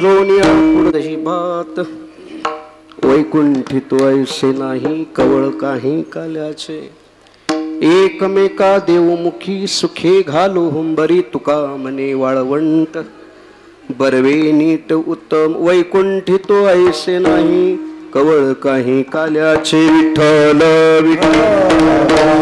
सजोनिया पुढदशी भात वैकुंठी तो ऐसे नाही कवळ काही काल्याचे एकमेका देवमुखी सुखे घालो हुंबरी तुका मने वाळवंट बरवे नीट उत्तम वैकुंठी तो ऐसे नाही कवळ काही काल्याचे विठ्ठल विठ्ठल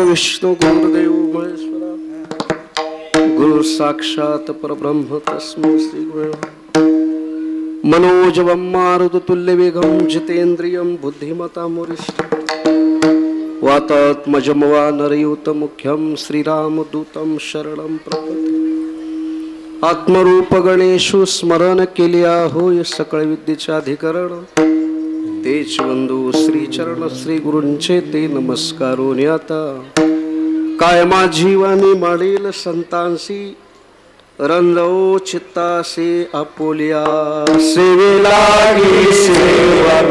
विष्णु गुरुदेव महेश्वरा गुरु साक्षात परब्रह्म तस्मै श्री गुरुवे मनोजवं मारुततुल्य वेगं जितेन्द्रियं बुद्धिमतां वरिष्ठं वातात्मजं वानरयूतं मुख्यं श्रीरामदूतं शरणं प्रपद्ये आत्मरूप गणेशु स्मरण केल्या होय सकळ विद्येचे अधिकरण तेच बंधू श्री चरण श्री गुरूंचे ते नमस्कारो न्याता काय माझी वाणी माडील संतांसी रंजो चित्तासे आपोलिया सेवेला सेवा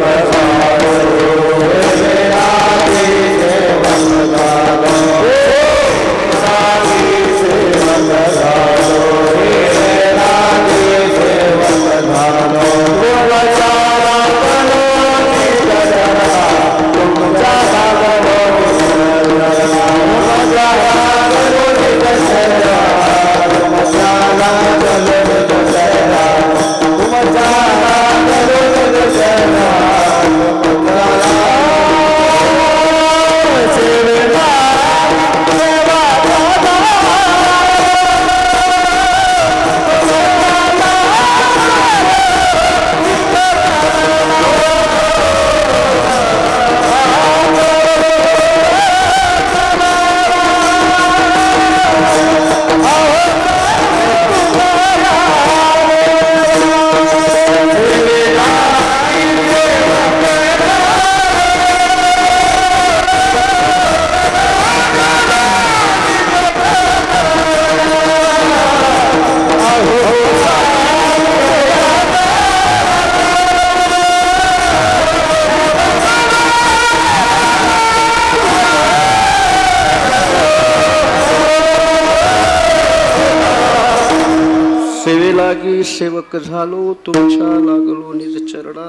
लागी सेवक झालो तुमच्या लागलो निज चरणा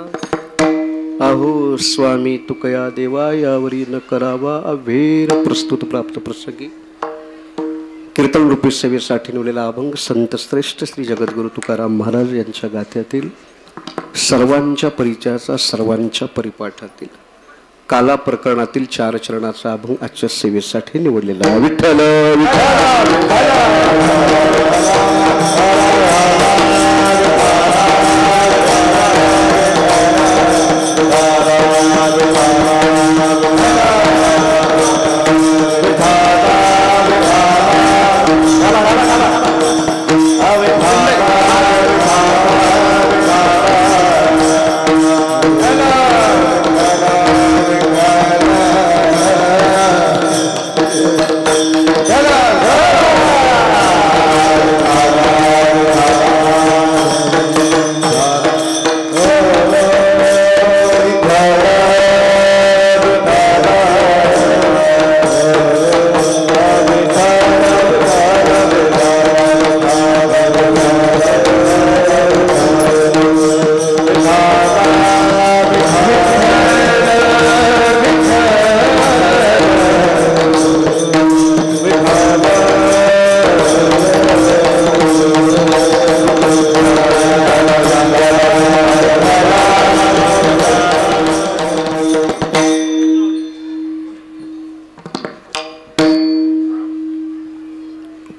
अहो स्वामी तुकया देवा यावरी न करावा अभेर प्रस्तुत प्राप्त प्रसंगी कीर्तन रूपी सेवेसाठी निवडलेला अभंग संत श्रेष्ठ श्री जगद्गुरु तुकाराम महाराज यांच्या गाथ्यातील सर्वांच्या परिचयाचा सर्वांच्या परिपाठातील काला प्रकरणातील 4 चरणाचा अभंग आजच्या सेवेसाठी निवडलेला आहे. विठ्ठल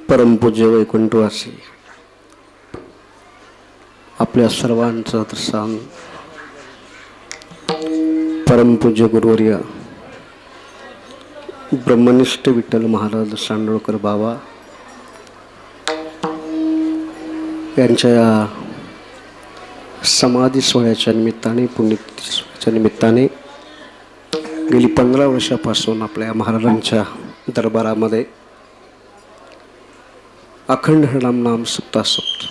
परमपूज्य वैकुंठवासी आपल्या सर्वांचं सांग परमपूज्य गुरुवर्य ब्रह्मनिष्ठ विठ्ठल महाराज सांडोळकर बाबा यांच्या या समाधी सोहळ्याच्या निमित्ताने पुण्यतिथीच्या निमित्ताने गेली 15 वर्षापासून आपल्या महाराजांच्या दरबारामध्ये अखंड हरिनाम नाम सप्तासप्त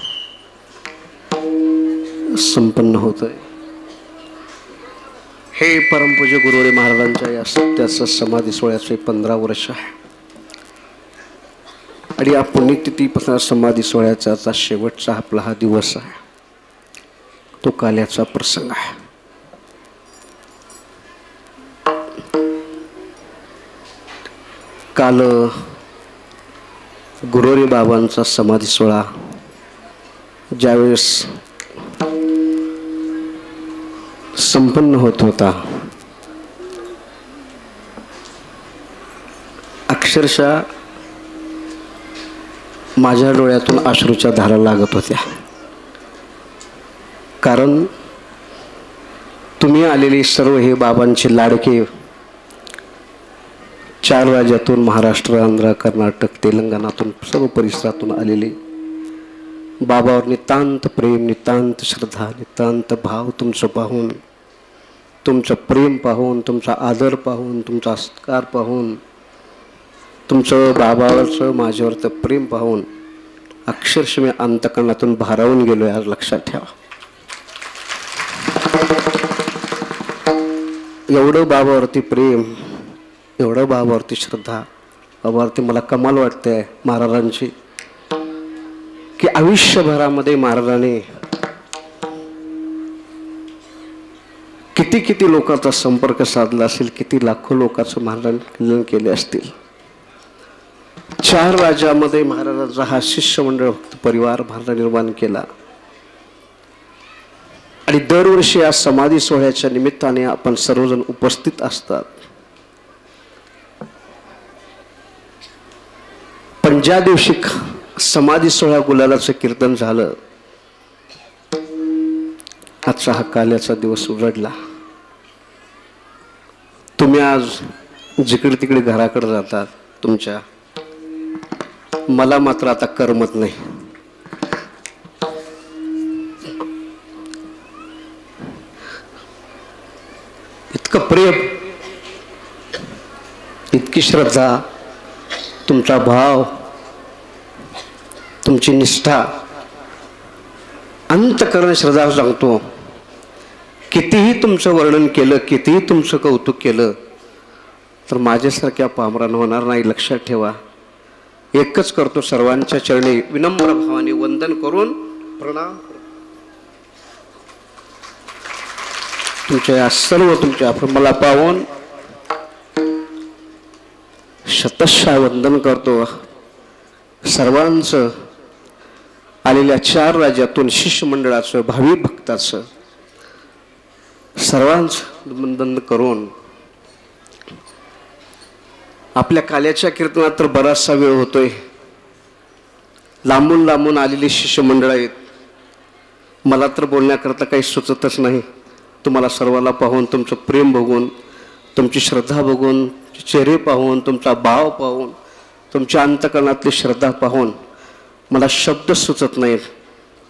संपन्न होत आहे. हे परमपूज्य गुरुवर्य महाराजांच्या या सत्याचं समाधी सोहळ्याचे 15 वर्ष आहे आणि या पुण्यतिथीपासून समाधी सोहळ्याचा शेवटचा आपला हा दिवस आहे. तो काल्याचा प्रसंग आहे. काल गुरुवर्य बाबांचा समाधी सोहळा ज्यावेळेस संपन्न होत होता अक्षरशः माझ्या डोळ्यातून अश्रूच्या धारा लागत होत्या. कारण तुम्ही आलेले सर्व हे बाबांचे लाडके 4 राज्यातून महाराष्ट्र आंध्र कर्नाटक तेलंगणातून सर्व परिसरातून आलेले बाबावर नितांत प्रेम नितांत श्रद्धा नितांत भाव तुमचं पाहून तुमचं प्रेम पाहून तुमचा आदर पाहून तुमचा सत्कार पाहून तुमचं बाबावरचं माझ्यावरचं प्रेम पाहून अक्षरशः मी अंतकरणातून भारावून गेलो यार लक्षात ठेवा. एवढं बाबावरती प्रेम एवढं बाबावरती श्रद्धा बाबावरती मला कमाल वाटते महाराजांची की आयुष्यभरामध्ये महाराजांनी किती लोकांचा संपर्क साधला असेल किती लाखो लोकांचं महाराजांनी कल्याण केले असतील. 4 राज्यामध्ये महाराजांचा हा शिष्यमंडळ भक्त परिवार महाराजांनी निर्माण केला आणि दरवर्षी या समाधी सोहळ्याच्या निमित्ताने आपण सर्वजण उपस्थित असतात. पण ज्या दिवशी समाधी सोहळा गुलालाचं कीर्तन झालं आजचा हा काल्याचा दिवस उजडला. तुम्ही आज जिकडे तिकडे घराकडे जातात तुमच्या मला मात्र आता करमत नाही. इतकं प्रेम इतकी श्रद्धा तुमचा भाव तुमची निष्ठा अंतःकरण श्रद्धा सांगतो. कितीही तुमचं वर्णन केलं कितीही तुमचं कौतुक केलं तर माझ्यासारख्या पामरान होणार नाही. लक्षात ठेवा. एकच करतो सर्वांच्या चरणी विनम्र भावाने वंदन करून प्रणाम तुमच्या सर्व तुमच्या मला पाहून शतशः वंदन करतो. सर्वांचं आलेल्या 4 राज्यातून शिष्यमंडळाचं भावी भक्ताचं सर्वांचं वंदन करून आपल्या काल्याच्या कीर्तनात तर बराचसा वेळ होतोय. लांबून लांबून आलेली शिष्यमंडळ आहेत. मला तर बोलण्याकरता काही सुचतच नाही. तुम्हाला सर्वाला पाहून तुमचं प्रेम बघून तुमची श्रद्धा बघून चेहरे पाहून तुमचा भाव पाहून तुमच्या अंतकरणातली श्रद्धा पाहून मला शब्द सुचत नाहीत.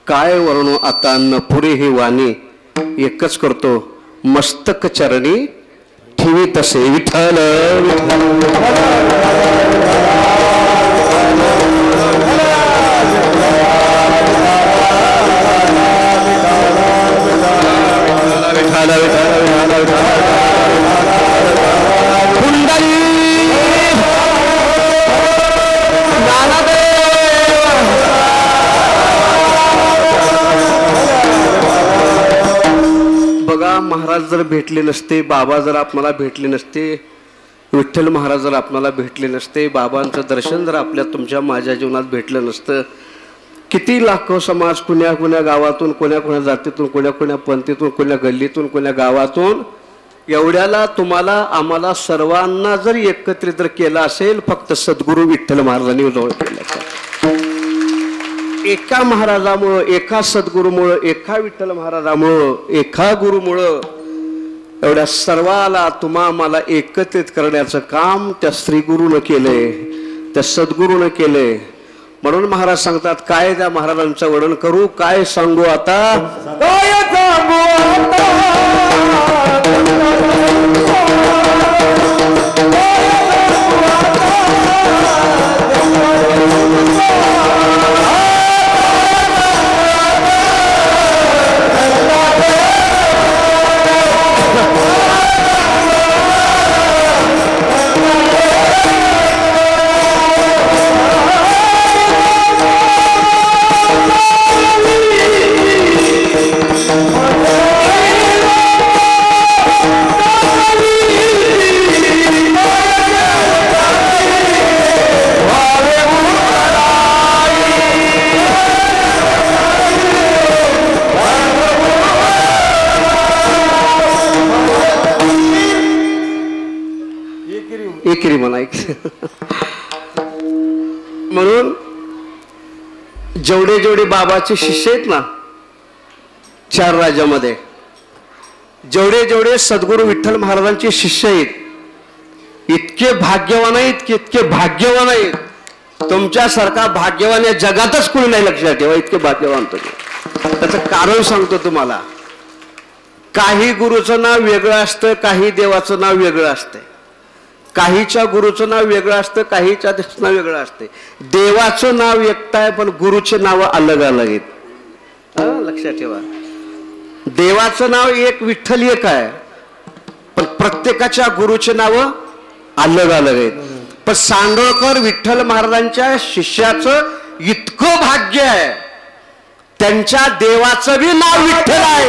काय वर्णो आता न पुरे ही वाणी एकच करतो मस्तक चरणी ठेवी तसे विठ्ठल बघा, महाराज जर भेटले नसते, बाबा जर आपल्याला भेटले नसते, विठ्ठल महाराज जर आपल्याला भेटले नसते, बाबांचं दर्शन जर आपल्या तुमच्या माझ्या जीवनात भेटलं नसतं, किती लाखो समाज कुण्या कुण्या गावातून कोण्या कोण्या जातीतून कोण्या कोण्या पंथीतून कोण्या गल्लीतून कोण्या गावातून एवढ्याला तुम्हाला आम्हाला सर्वांना जर एकत्रित जर केलं असेल फक्त सद्गुरू विठ्ठल महाराजांनी जवळ केलं. एका महाराजामुळं, एका सद्गुरूमुळं, एका विठ्ठल महाराजामुळं, एका गुरुमुळं एवढ्या सर्वाला तुम्हा मला एकत्रित करण्याचं काम त्या श्रीगुरूनं केलंय, त्या सद्गुरूनं केलंय. म्हणून महाराज सांगतात, काय त्या महाराजांचं वर्णन करू, काय सांगू आता, काय सांगू आता. एकेरी म्हणा. म्हणून जेवढे जेवढे बाबाचे शिष्य आहेत ना 4 राज्यामध्ये, जेवढे जेवढे सद्गुरू विठ्ठल महाराजांचे शिष्य आहेत, इतके भाग्यवान आहेत, इतके भाग्यवान आहेत. तुमच्यासारखा भाग्यवान या जगातच कोणी नाही, लक्षात ठेवा. इतके भाग्यवान तुम्ही. त्याचं कारण सांगतो तुम्हाला. काही गुरुचं नाव वेगळं असतं, काही देवाचं नाव वेगळं असतं. काहीच्या गुरुचं नाव वेगळं असतं, काहीच्या नाव वेगळं असते. देवाचं नाव एकटा आहे पण गुरुचे नाव अलग अलग आहेत. लक्षात ठेवा. देवाचं नाव एक विठ्ठल एक आहे पण प्रत्येकाच्या गुरुचे नाव अलग अलग आहेत. पण सांडोळकर विठ्ठल महाराजांच्या शिष्याचं इतकं भाग्य आहे, त्यांच्या देवाचं बी नाव विठ्ठल आहे.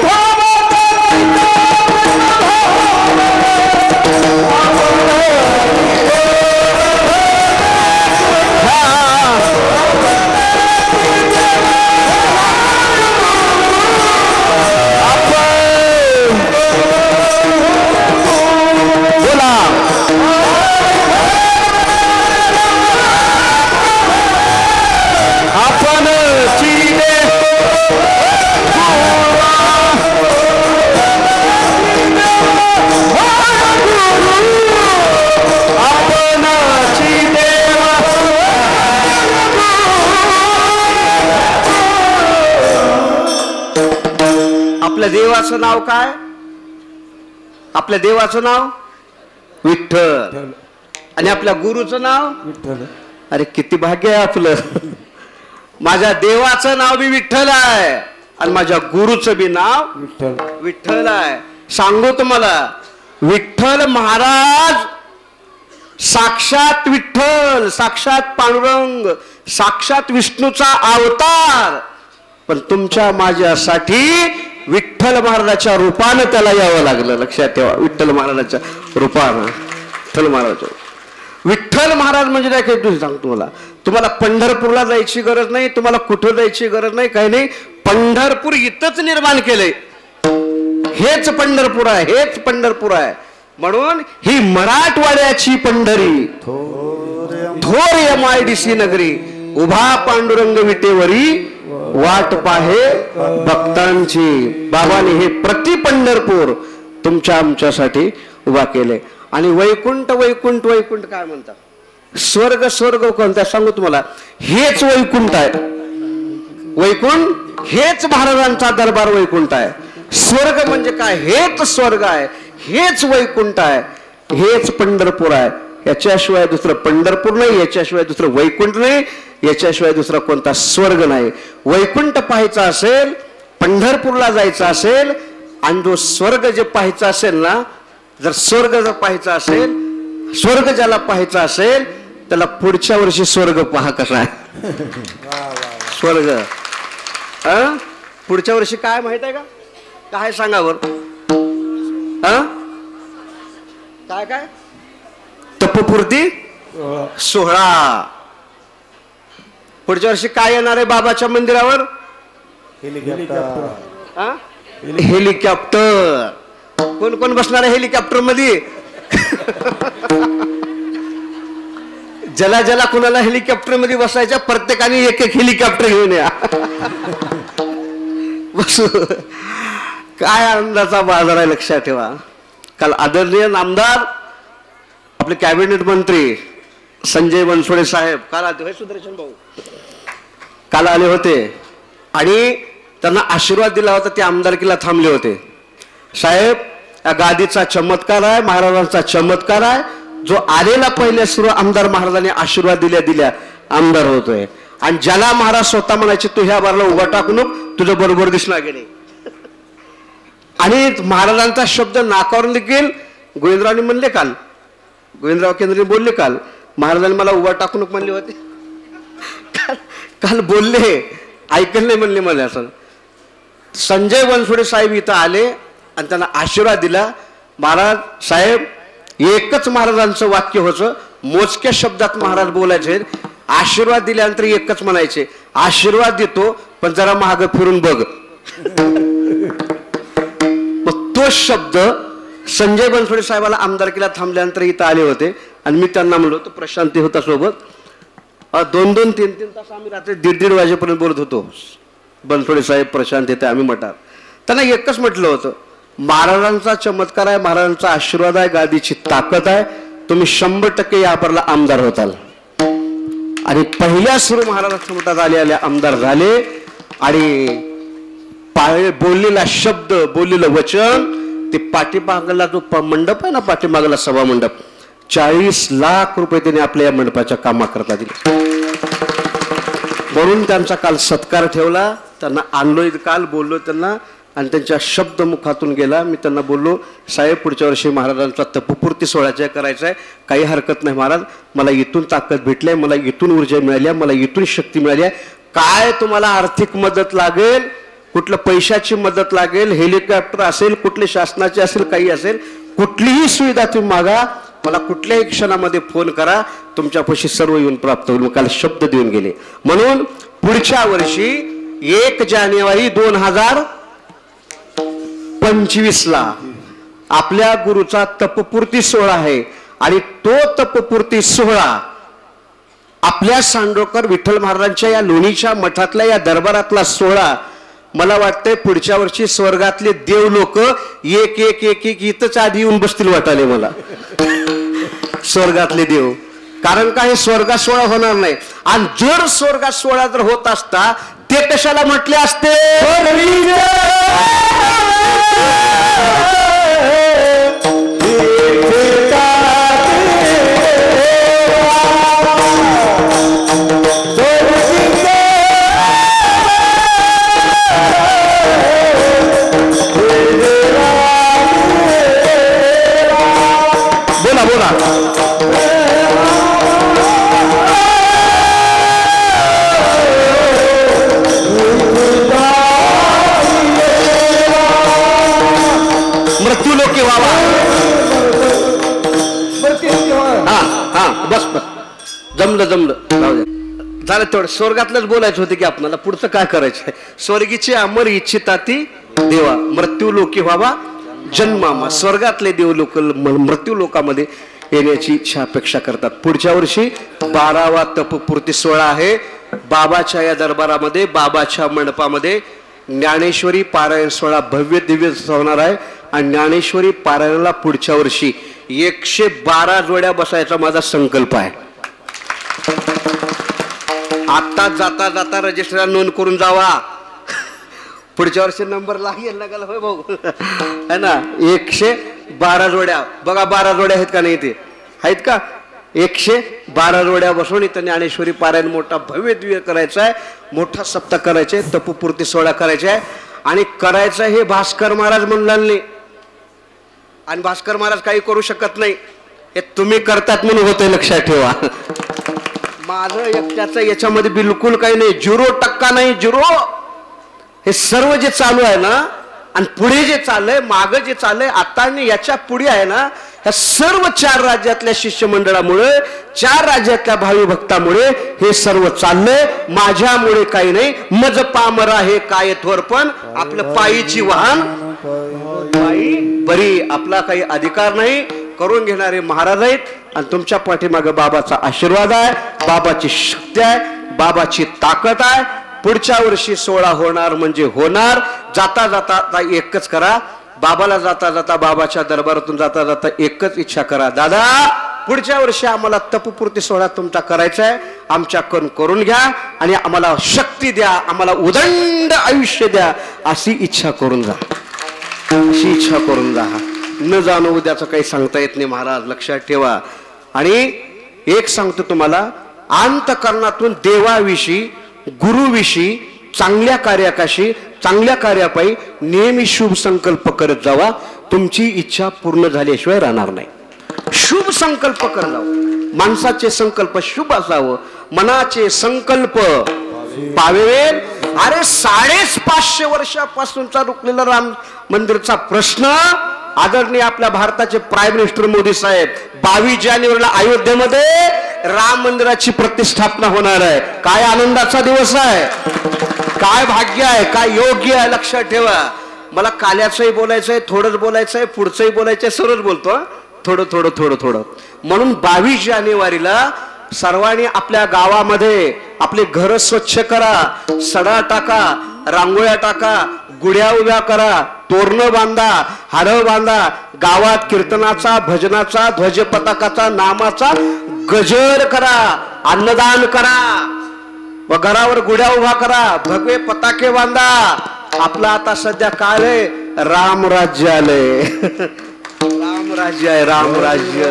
आपल्या देवाचं नाव काय? आपल्या देवाचं नाव विठ्ठल आणि आपल्या गुरुचं नाव विठ्ठल. अरे किती भाग्य आहे आपलं. माझ्या देवाचं नाव बी विठ्ठल आहे आणि माझ्या गुरुचं बी नाव विठ्ठल आहे. सांगू तुम्हाला, विठ्ठल महाराज साक्षात विठ्ठल, साक्षात पांडुरंग, साक्षात विष्णूचा अवतार. पण तुमच्या माझ्यासाठी विठ्ठल महाराजाच्या रूपानं त्याला यावं लागलं. लक्षात ठेवा, विठ्ठल महाराजाच्या रूपानं. विठ्ठल महाराज म्हणजे काय काही सांगतो तुम्हाला. तुम्हाला पंढरपूरला जायची गरज नाही, तुम्हाला कुठं जायची गरज नाही, काही नाही. पंढरपूर इथंच निर्माण केलंय. हेच पंढरपूर आहे, हेच पंढरपूर आहे. म्हणून ही मराठवाड्याची पंढरी, थोर MIDC नगरी, उभा पांडुरंग विटेवरी, वाट पाहे भक्तांची. बाबाने हे प्रति पंढरपूर तुमच्या आमच्यासाठी उभा केले. आणि वैकुंठ वैकुंठ वैकुंठ काय म्हणतात, स्वर्ग स्वर्ग कोणता सांगू तुम्हाला, हेच वैकुंठ आहे. वैकुंठ हेच महाराजांचा दरबार वैकुंठ आहे. स्वर्ग म्हणजे काय, हेच स्वर्ग आहे, हेच वैकुंठ आहे, हेच पंढरपूर आहे. याच्याशिवाय दुसरं पंढरपूर नाही, याच्याशिवाय दुसरं वैकुंठ नाही, याच्याशिवाय दुसरा कोणता स्वर्ग नाही. वैकुंठ पाहायचा असेल, पंढरपूरला जायचं असेल, आणि जो स्वर्ग जे पाहायचा असेल ना, जर स्वर्ग जर पाहायचा असेल, स्वर्ग ज्याला पाहायचा असेल त्याला पुढच्या वर्षी स्वर्ग पहा कसा आहे. स्वर्ग पुढच्या वर्षी काय माहित आहे का, काय सांगा बर. काय काय तपपूर्ती सोहळा. पुढच्या वर्षी काय येणार आहे बाबाच्या मंदिरावर, हेलिकॉप्टर. कोण कोण बसणार आहे हेलिकॉप्टर मध्ये. ज्याला ज्याला कुणाला हेलिकॉप्टर मध्ये बसायच्या, प्रत्येकाने एक एक हेलिकॉप्टर घेऊन या. बस काय आनंदाचा बाजार आहे. लक्षात ठेवा, काल आदरणीय नामदार आपले कॅबिनेट मंत्री संजय बनसोडे साहेब काल आले होते. सुदर्शन भाऊ काल आले होते आणि त्यांना आशीर्वाद दिला होता. ते आमदारकीला थांबले होते. साहेब, या गादीचा चमत्कार आहे, महाराजांचा चमत्कार आहे. जो आलेला पहिले सुरू आमदार महाराजांनी आशीर्वाद दिल्या दिल्या आमदार होतोय. आणि ज्याला महाराज स्वतः म्हणायचे तू ह्या बारला उभा टाकू नको, तुझं बरोबर दिसणार गेले. आणि महाराजांचा शब्द नाकारून देखील गोविंदरावनी म्हणले काल, गोविंदराव केंद्रे बोलले काल, महाराजांनी मला उभा टाकू नको म्हणले होते. काल बोलले, ऐकलं नाही म्हणले मला. असं संजय बनसोडे साहेब इथं आले आणि त्यांना आशीर्वाद दिला. महाराज साहेब, एकच महाराजांचं वाक्य होतं, मोजक्या शब्दात महाराज बोलायचे. आशीर्वाद दिल्यानंतर एकच म्हणायचे, आशीर्वाद देतो पण जरा मागं फिरून बघ. मग तो शब्द संजय बनसोडे साहेबाला आमदारकीला थांबल्यानंतर इथं आले होते आणि मी त्यांना म्हणलो होतो, प्रशांती होता सोबत, 2-2, 3-3 तास आम्ही रात्री 1:30 वाजेपर्यंत बोलत होतो. बनसोडे साहेब, प्रशांत येते, आम्ही मटार. त्यांना एकच म्हटलं होतं, महाराजांचा चमत्कार आहे, महाराजांचा आशीर्वाद आहे, गादीची ताकद आहे, तुम्ही 100% यावरला आमदार होताल. आणि पहिल्या सुरू महाराजांच्या मठात आले आमदार झाले. आणि बोललेला शब्द, बोललेलं वचन, ते पाठीमागला जो मंडप आहे ना, पाठीमागला सभा मंडप, 40 लाख रुपये त्यांनी आपल्या या मंडपाच्या कामाकरता दिले. म्हणून त्यांचा काल सत्कार ठेवला. त्यांना आणलोय, काल बोललो त्यांना आणि त्यांच्या शब्द मुखातून गेला. मी त्यांना बोललो, साहेब पुढच्या वर्षी महाराजांचा तपपूर्ती सोहळ्याचा करायचा आहे, काही हरकत नाही महाराज, मला इथून ताकद भेटली आहे, मला इथून ऊर्जा मिळाली आहे, मला इथून शक्ती मिळाली आहे. काय तुम्हाला आर्थिक मदत लागेल, कुठलं पैशाची मदत लागेल, हेलिकॉप्टर असेल, कुठले शासनाचे असेल, काही असेल, कुठलीही सुविधा तुम्ही मागा, मला कुठल्याही क्षणामध्ये फोन करा, तुमच्यापाशी सर्व येऊन प्राप्त होईल. काल शब्द देऊन गेले. म्हणून पुढच्या वर्षी 1 जानेवारी 2025ला आपल्या गुरुचा तपपूर्ती सोहळा आहे. आणि तो तपपूर्ती सोहळा आपल्या सांडोकर विठ्ठल महाराजांच्या या लोणीच्या मठातल्या या दरबारातला सोहळा, मला वाटतंय पुढच्या वर्षी स्वर्गातले देव लोक एक एक एक एक इथंच आधी येऊन बसतील वाटाले मला, स्वर्गातले देव. कारण काय, स्वर्गात सोहळा होणार नाही. आणि जर स्वर्गात सोहळा जर होत असता, ते कशाला म्हटले असते, बोला बोला, बस बस, जमलं जमलं, जाऊ द्या. झालं तेवढं. स्वर्गातलंच बोलायचं होतं की आपल्याला पुढचं काय करायचंय. स्वर्गीची अमर इच्छिता ती देवा, मृत्यू लोकी व्हावा जन्मामा. स्वर्गातले देव लोक मृत्यू लोकामध्ये येण्याची इच्छा अपेक्षा करतात. पुढच्या वर्षी 12वा तपपूर्ती सोहळा आहे. बाबाच्या या दरबारामध्ये, बाबाच्या मंडपामध्ये ज्ञानेश्वरी पारायण सोहळा भव्य दिव्य होणार आहे. आणि ज्ञानेश्वरी पारायणाला पुढच्या वर्षी 112 जोड्या बसायचा माझा संकल्प आहे. आता जाता जाता रजिस्टरला नोंद करून जावा. पुढच्या वर्षी नंबर लागेल होय भाऊ, है ना. 112 जोड्या बघा. 12 जोड्या आहेत का नाही ते, आहेत का. 112 जोड्या बसून इथं ज्ञानेश्वरी पारायण मोठा भव्य दिव्य करायचा आहे. मोठा सप्ताह करायचा आहे. तपपूर्ती सोहळा करायचा आहे. आणि करायचं हे भास्कर महाराज म्हणले. आणि भास्कर महाराज काही करू शकत नाही, हे तुम्ही करतात म्हणून होते, लक्षात ठेवा. माझं एकट्याचं याच्यामध्ये बिलकुल काही नाही. 0% नाही, 0. हे सर्व जे चालू आहे ना, आणि पुढे जे चाललंय, मागं जे चाललंय आता आणि याच्या पुढे आहे ना, ह्या सर्व 4 राज्यातल्या शिष्यमंडळामुळे, 4 राज्यातल्या भावी भक्तामुळे हे सर्व चाललंय. माझ्यामुळे काही नाही. मज पामरा हे काय थोर, पण आपलं पायीची वाहन पायी बरी. आपला काही अधिकार नाही. करून घेणारे महाराज आहेत. आणि तुमच्या पाठीमागे बाबाचा आशीर्वाद आहे, बाबाची शक्ती आहे, बाबाची ताकद आहे. पुढच्या वर्षी सोहळा होणार म्हणजे होणार. जाता जाता एकच करा, बाबाला जाता जाता, बाबाच्या दरबारातून जाता जाता एकच इच्छा करा, दादा पुढच्या वर्षी आम्हाला तपपूर्ती सोहळा तुमचा करायचा आहे, आमच्याकडून करून घ्या आणि आम्हाला शक्ती द्या, आम्हाला उदंड आयुष्य द्या, अशी इच्छा करून जा. अशी इच्छा करून जा. न जाणं उद्याचं काही सांगता येत नाही महाराज, लक्षात ठेवा. आणि एक सांगतो तुम्हाला, अंतःकरणातून देवाविषयी, गुरुविषयी, चांगल्या कार्याकाशी, चांगल्या कार्यापायी नेहमी शुभ संकल्प करत जावा. तुमची इच्छा पूर्ण झाल्याशिवाय राहणार नाही. शुभ संकल्प करत जावं. माणसाचे संकल्प शुभ असावं. मनाचे संकल्प पावेल. अरे 550 वर्षापासूनचा रुकलेला राम मंदिरचा प्रश्न आदरणीय आपल्या भारताचे प्राईम मिनिस्टर मोदी साहेब 22 जानेवारीला अयोध्येमध्ये राम मंदिराची प्रतिष्ठापना होणार आहे. काय आनंदाचा दिवस आहे, काय भाग्य आहे, काय योग्य आहे, लक्षात ठेवा. मला काल्याचंही बोलायचंय, थोडंच बोलायचंय, पुढचंही बोलायचंय, सरळ बोलतो, थोडं थोडं थोडं थोडं. म्हणून 22 जानेवारीला सर्वांनी आपल्या गावामध्ये आपले घर स्वच्छ करा, सडा टाका, रांगोळ्या टाका, गुढ्या उभ्या करा, तोरणं बांधा, हार बांधा, गावात कीर्तनाचा, भजनाचा, ध्वज पताकाचा, नामाचा गजर करा, अन्नदान करा, व घरावर गुढ्या उभा करा, भगवे पताके बांधा. आपला आता सध्या काळ आहे, रामराज्य आलंय. रामराज्य आहे, रामराज्य.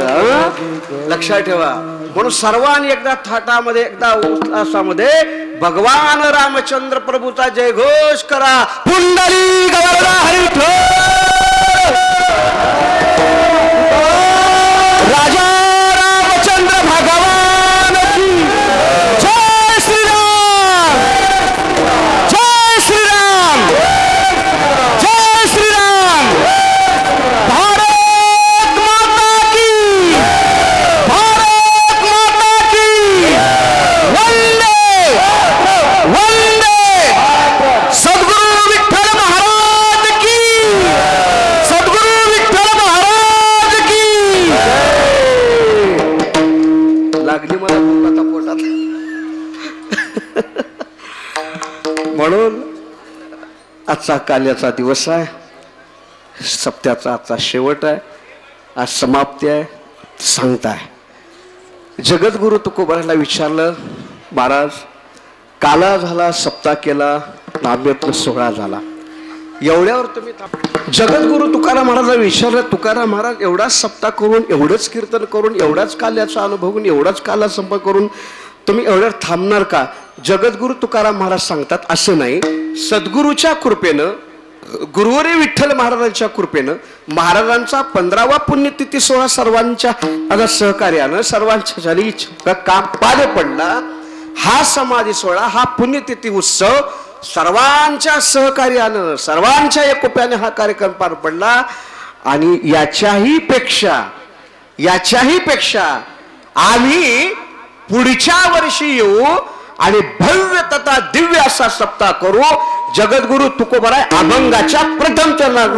लक्षात ठेवा. म्हणून सर्वांनी एकदा थाटामध्ये, एकदा उल्हासामध्ये भगवान रामचंद्र प्रभूचा जयघोष करा. पुंडलिक वरदा हरी विठ्ठल. राजा रामचंद्र भगवान की जय. श्रीराम, जय श्रीराम, जय श्रीराम. भारत माता की, भारत माता की. वंदे वंदे. सद्गुरु विठ्ठल महाराज की, सद्गुरु विठ्ठल महाराज की. लागली मला आता पोटात. म्हणून आजचा काल्याचा दिवस आहे, सप्त्याचा आजचा शेवट आहे, आज समाप्ती आहे, सांगताय. जगद्गुरु तुकोबाराला विचारलं, महाराज काला झाला, सप्ताह केला, नाम्यत्न सोहळा झाला, एवढ्यावर तुम्ही जगद्गुरु तुकाराम महाराजांना विचारलं, तुकाराम महाराज एवढाच सप्ताह करून, एवढंच कीर्तन करून, एवढाच काल्याचा अनुभव घेऊन, एवढाच काला संपर्क करून तुम्ही एवढ्यावर थांबणार का? जगद्गुरु तुकाराम महाराज सांगतात, असं नाही. सद्गुरूच्या कृपेनं, गुरुवरे विठ्ठल महाराजांच्या कृपेनं, महाराजांचा 15वा पुण्यतिथी सोहळा सर्वांच्या आता सहकार्यानं, सर्वांच्या झाली इच्छा काम पार पडला. हा समाधी सोहळा, हा पुण्यतिथी उत्सव सर्वांच्या सहकार्यानं, सर्वांच्या एकोप्याने हा कार्यक्रम पार पडला. आणि याच्याही पेक्षा आम्ही पुढच्या वर्षी येऊ आणि भव्य तथा दिव्य असा सप्ताह करू. जगद्गुरु तुकोबराय अभंगाच्या प्रथम चरणात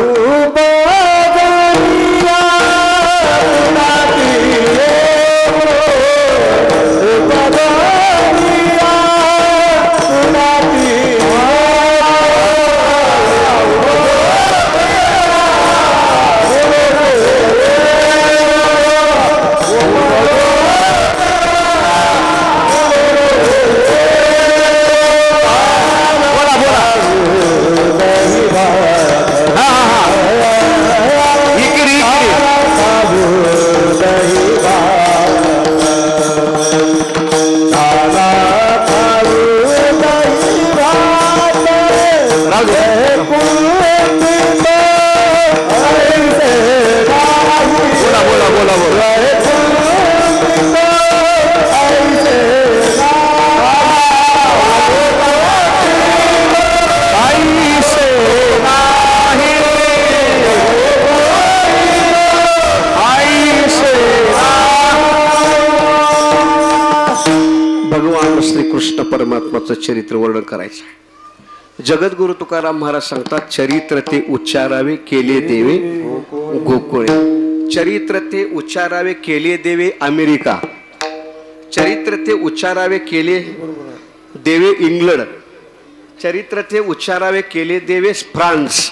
श्रीकृष्ण परमात्माचं चरित्र वर्णन करायचं. जगद्गुरु तुकाराम महाराज सांगतात, चरित्र ते उच्चारावे केले देवे गोकुळे. चरित्र ते उच्चारावे केले देवे अमेरिका. चरित्र ते उच्चारावे केले देवे इंग्लंड. चरित्र ते उच्चारावे केले देवे फ्रान्स.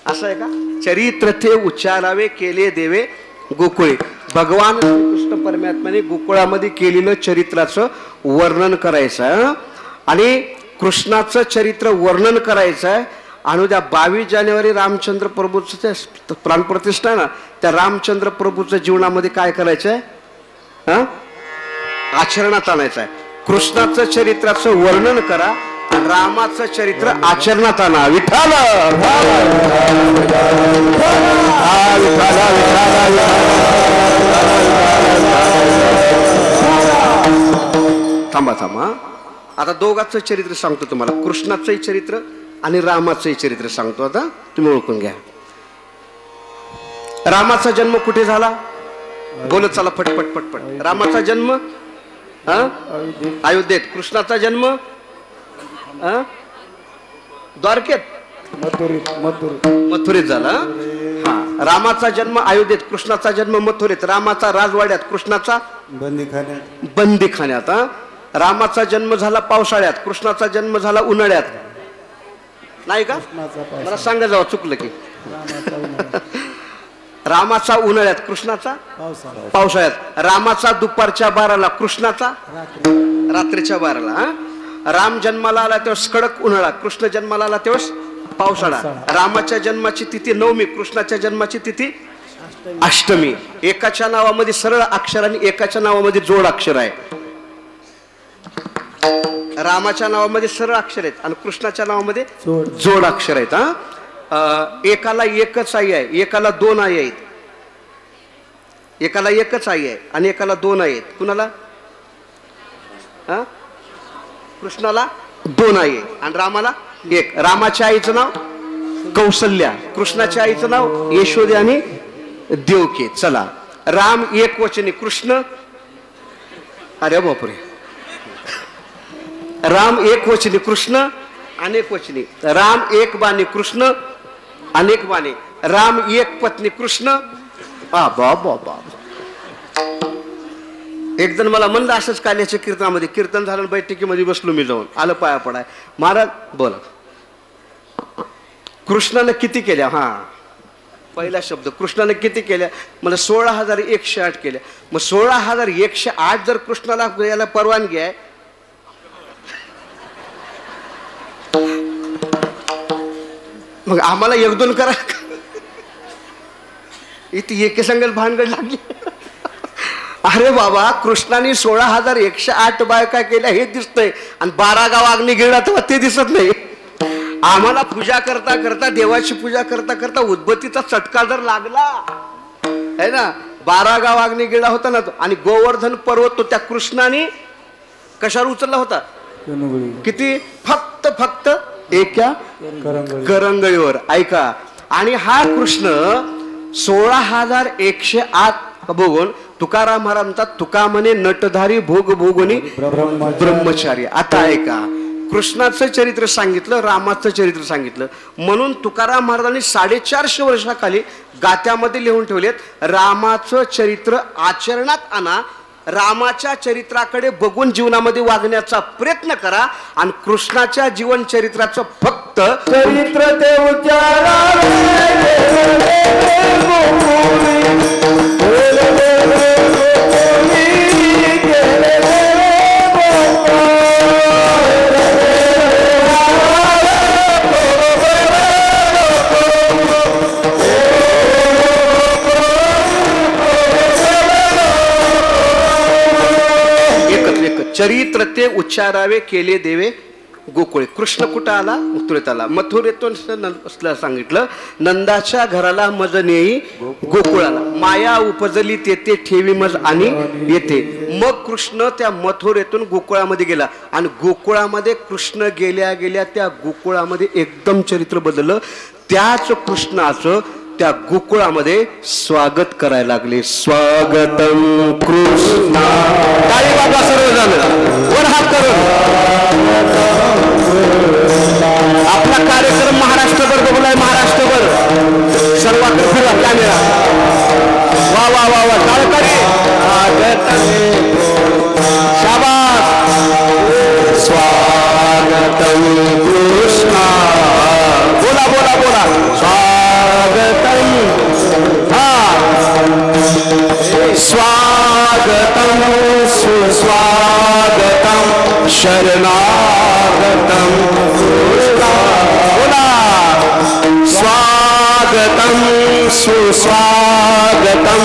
असं आहे का? चरित्र ते उच्चारावे केले देवे गोकुळे. भगवान श्रीकृष्ण परमात्म्याने गोकुळामध्ये केलेलं चरित्राचं वर्णन करायचं आहे आणि कृष्णाचं चरित्र वर्णन करायचं आहे. आणि उद्या 22 जानेवारी रामचंद्र प्रभूचं प्राणप्रतिष्ठा आहे ना, त्या रामचंद्र प्रभूच्या जीवनामध्ये काय करायचं आहे? आचरणात आणायचं आहे. कृष्णाचं चरित्राचं वर्णन करा आणि रामाचं चरित्र आचरणात आणा. विठ्ठल थांबा थांबा. आता दोघांचं चरित्र सांगतो तुम्हाला. कृष्णाचंही चरित्र आणि रामाचंही चरित्र सांगतो. आता तुम्ही ओळखून घ्या. रामाचा जन्म कुठे झाला? बोलत चला फटफट फटफट. रामाचा जन्म अयोध्येत. कृष्णाचा जन्म द्वारकेत मथुरेत झाला. हा, रामाचा जन्म अयोध्येत, कृष्णाचा जन्म मथुरेत. रामाचा राजवाड्यात, कृष्णाचा बंदीखान्यात. रामाचा जन्म झाला पावसाळ्यात, कृष्णाचा जन्म झाला उन्हाळ्यात. नाही का? मला सांगा जावं चुकलं की. रामाचा उन्हाळ्यात, कृष्णाचा पावसाळ्यात. रामाचा दुपारच्या 12ला, कृष्णाचा रात्रीच्या 12ला. राम जन्माला आला तेव्हा कडक उन्हाळा, कृष्ण जन्माला आला तेव्हा पावसाळा. रामाच्या जन्माची तिथी नवमी, कृष्णाच्या जन्माची तिथी अष्टमी. एकाच्या नावामध्ये सरळ अक्षर आणि एकाच्या नावामध्ये जोड अक्षर आहे. रामाच्या नावामध्ये सरळ अक्षर आहेत आणि कृष्णाच्या नावामध्ये जोड अक्षर आहेत. एकाला एकच आई आहे, एकाला 2 आई आहेत. एकाला एकच आई आहे आणि एकाला 2 आई आहेत. कुणाला? कृष्णाला 2 आई आहे आणि रामाला 1. रामाच्या आईचं नाव कौसल्या, कृष्णाच्या आईचं नाव यशोदे आणि देवकी. चला, राम एक वचनी, कृष्ण अरे बापरे. राम एक वचनी, कृष्ण अनेक वचनी. राम एक बाणी, कृष्ण अनेक बाणी. राम एक पत्नी, कृष्ण बाबा. एक जण मला म्हणलं असंच काल्याच्या कीर्तनामध्ये. कीर्तन झालं, बैठकीमध्ये बसलो मी, जाऊन आलं पाया पडाय. महाराज बोला, कृष्णानं किती केल्या? हा, पहिला शब्द कृष्णाने किती केल्या? मला 16,108 केल्या. मग 16,108 जर कृष्णाला याला परवानगी आहे, मग आम्हाला 1-2 करा. इथे एके संगत भानगड लागली. अरे बाबा, कृष्णाने 16,108 बायका केल्या हे दिसतंय आणि 12 गाव अग्नी गिळला तेव्हा ते दिसत नाही. आम्हाला पूजा करता करता, देवाची पूजा करता करता उद्बत्तीचा चटका जर लागला है ना, 12 गाव अग्नी गिळला होता ना तो. आणि गोवर्धन पर्वत तो त्या कृष्णाने कशावर उचलला होता? किती? फक्त एका करंगळीवर. ऐका, आणि हा कृष्ण 16,108 बघून तुकाराम महाराज म्हणतात, तुका म्हणे नटधारी भोग भोगुनी ब्रह्मचारी. आता ऐका, कृष्णाचं चरित्र सांगितलं, रामाचं चरित्र सांगितलं, म्हणून तुकाराम महाराजांनी 450 वर्षाखाली गात्यामध्ये लिहून ठेवलेत, रामाचं चरित्र आचरणात आणा, रामाच्या चरित्राकडे बघून जीवनामध्ये वागण्याचा प्रयत्न करा, आणि कृष्णाच्या जीवन चरित्राचं फक्त चरित्र ते चरित्र ते उच्चारावे केले देवे गोकुळे. कृष्ण कुठं आला? मथुरेत आला. मथुरेतून सांगितलं, नंदाच्या घराला मज नेई गोकुळाला, माया उपजली तेथे ठेवी मज आणि येते. मग कृष्ण त्या मथुरेतून गोकुळामध्ये गेला, आणि गोकुळामध्ये कृष्ण गेल्या गेल्या त्या गोकुळामध्ये एकदम चरित्र बदललं. त्याच कृष्णाचं त्या गोकुळामध्ये स्वागत करायला लागले. स्वागतम कृष्ण. टाळी बाबा सर्वजण वर हात करून. आपला कार्यक्रम महाराष्ट्रभर बघलाय, महाराष्ट्रभर सर्वांकडे फिरा कॅमेरा. वा वा वा वा, टाळकरी. शाबास. स्वागतम कृष्ण. बोला बोला बोला. स्वागतम. स्वागतम सुस्वागतम शरणागतम कृष्ण. बोला. स्वागतम सुस्वागतम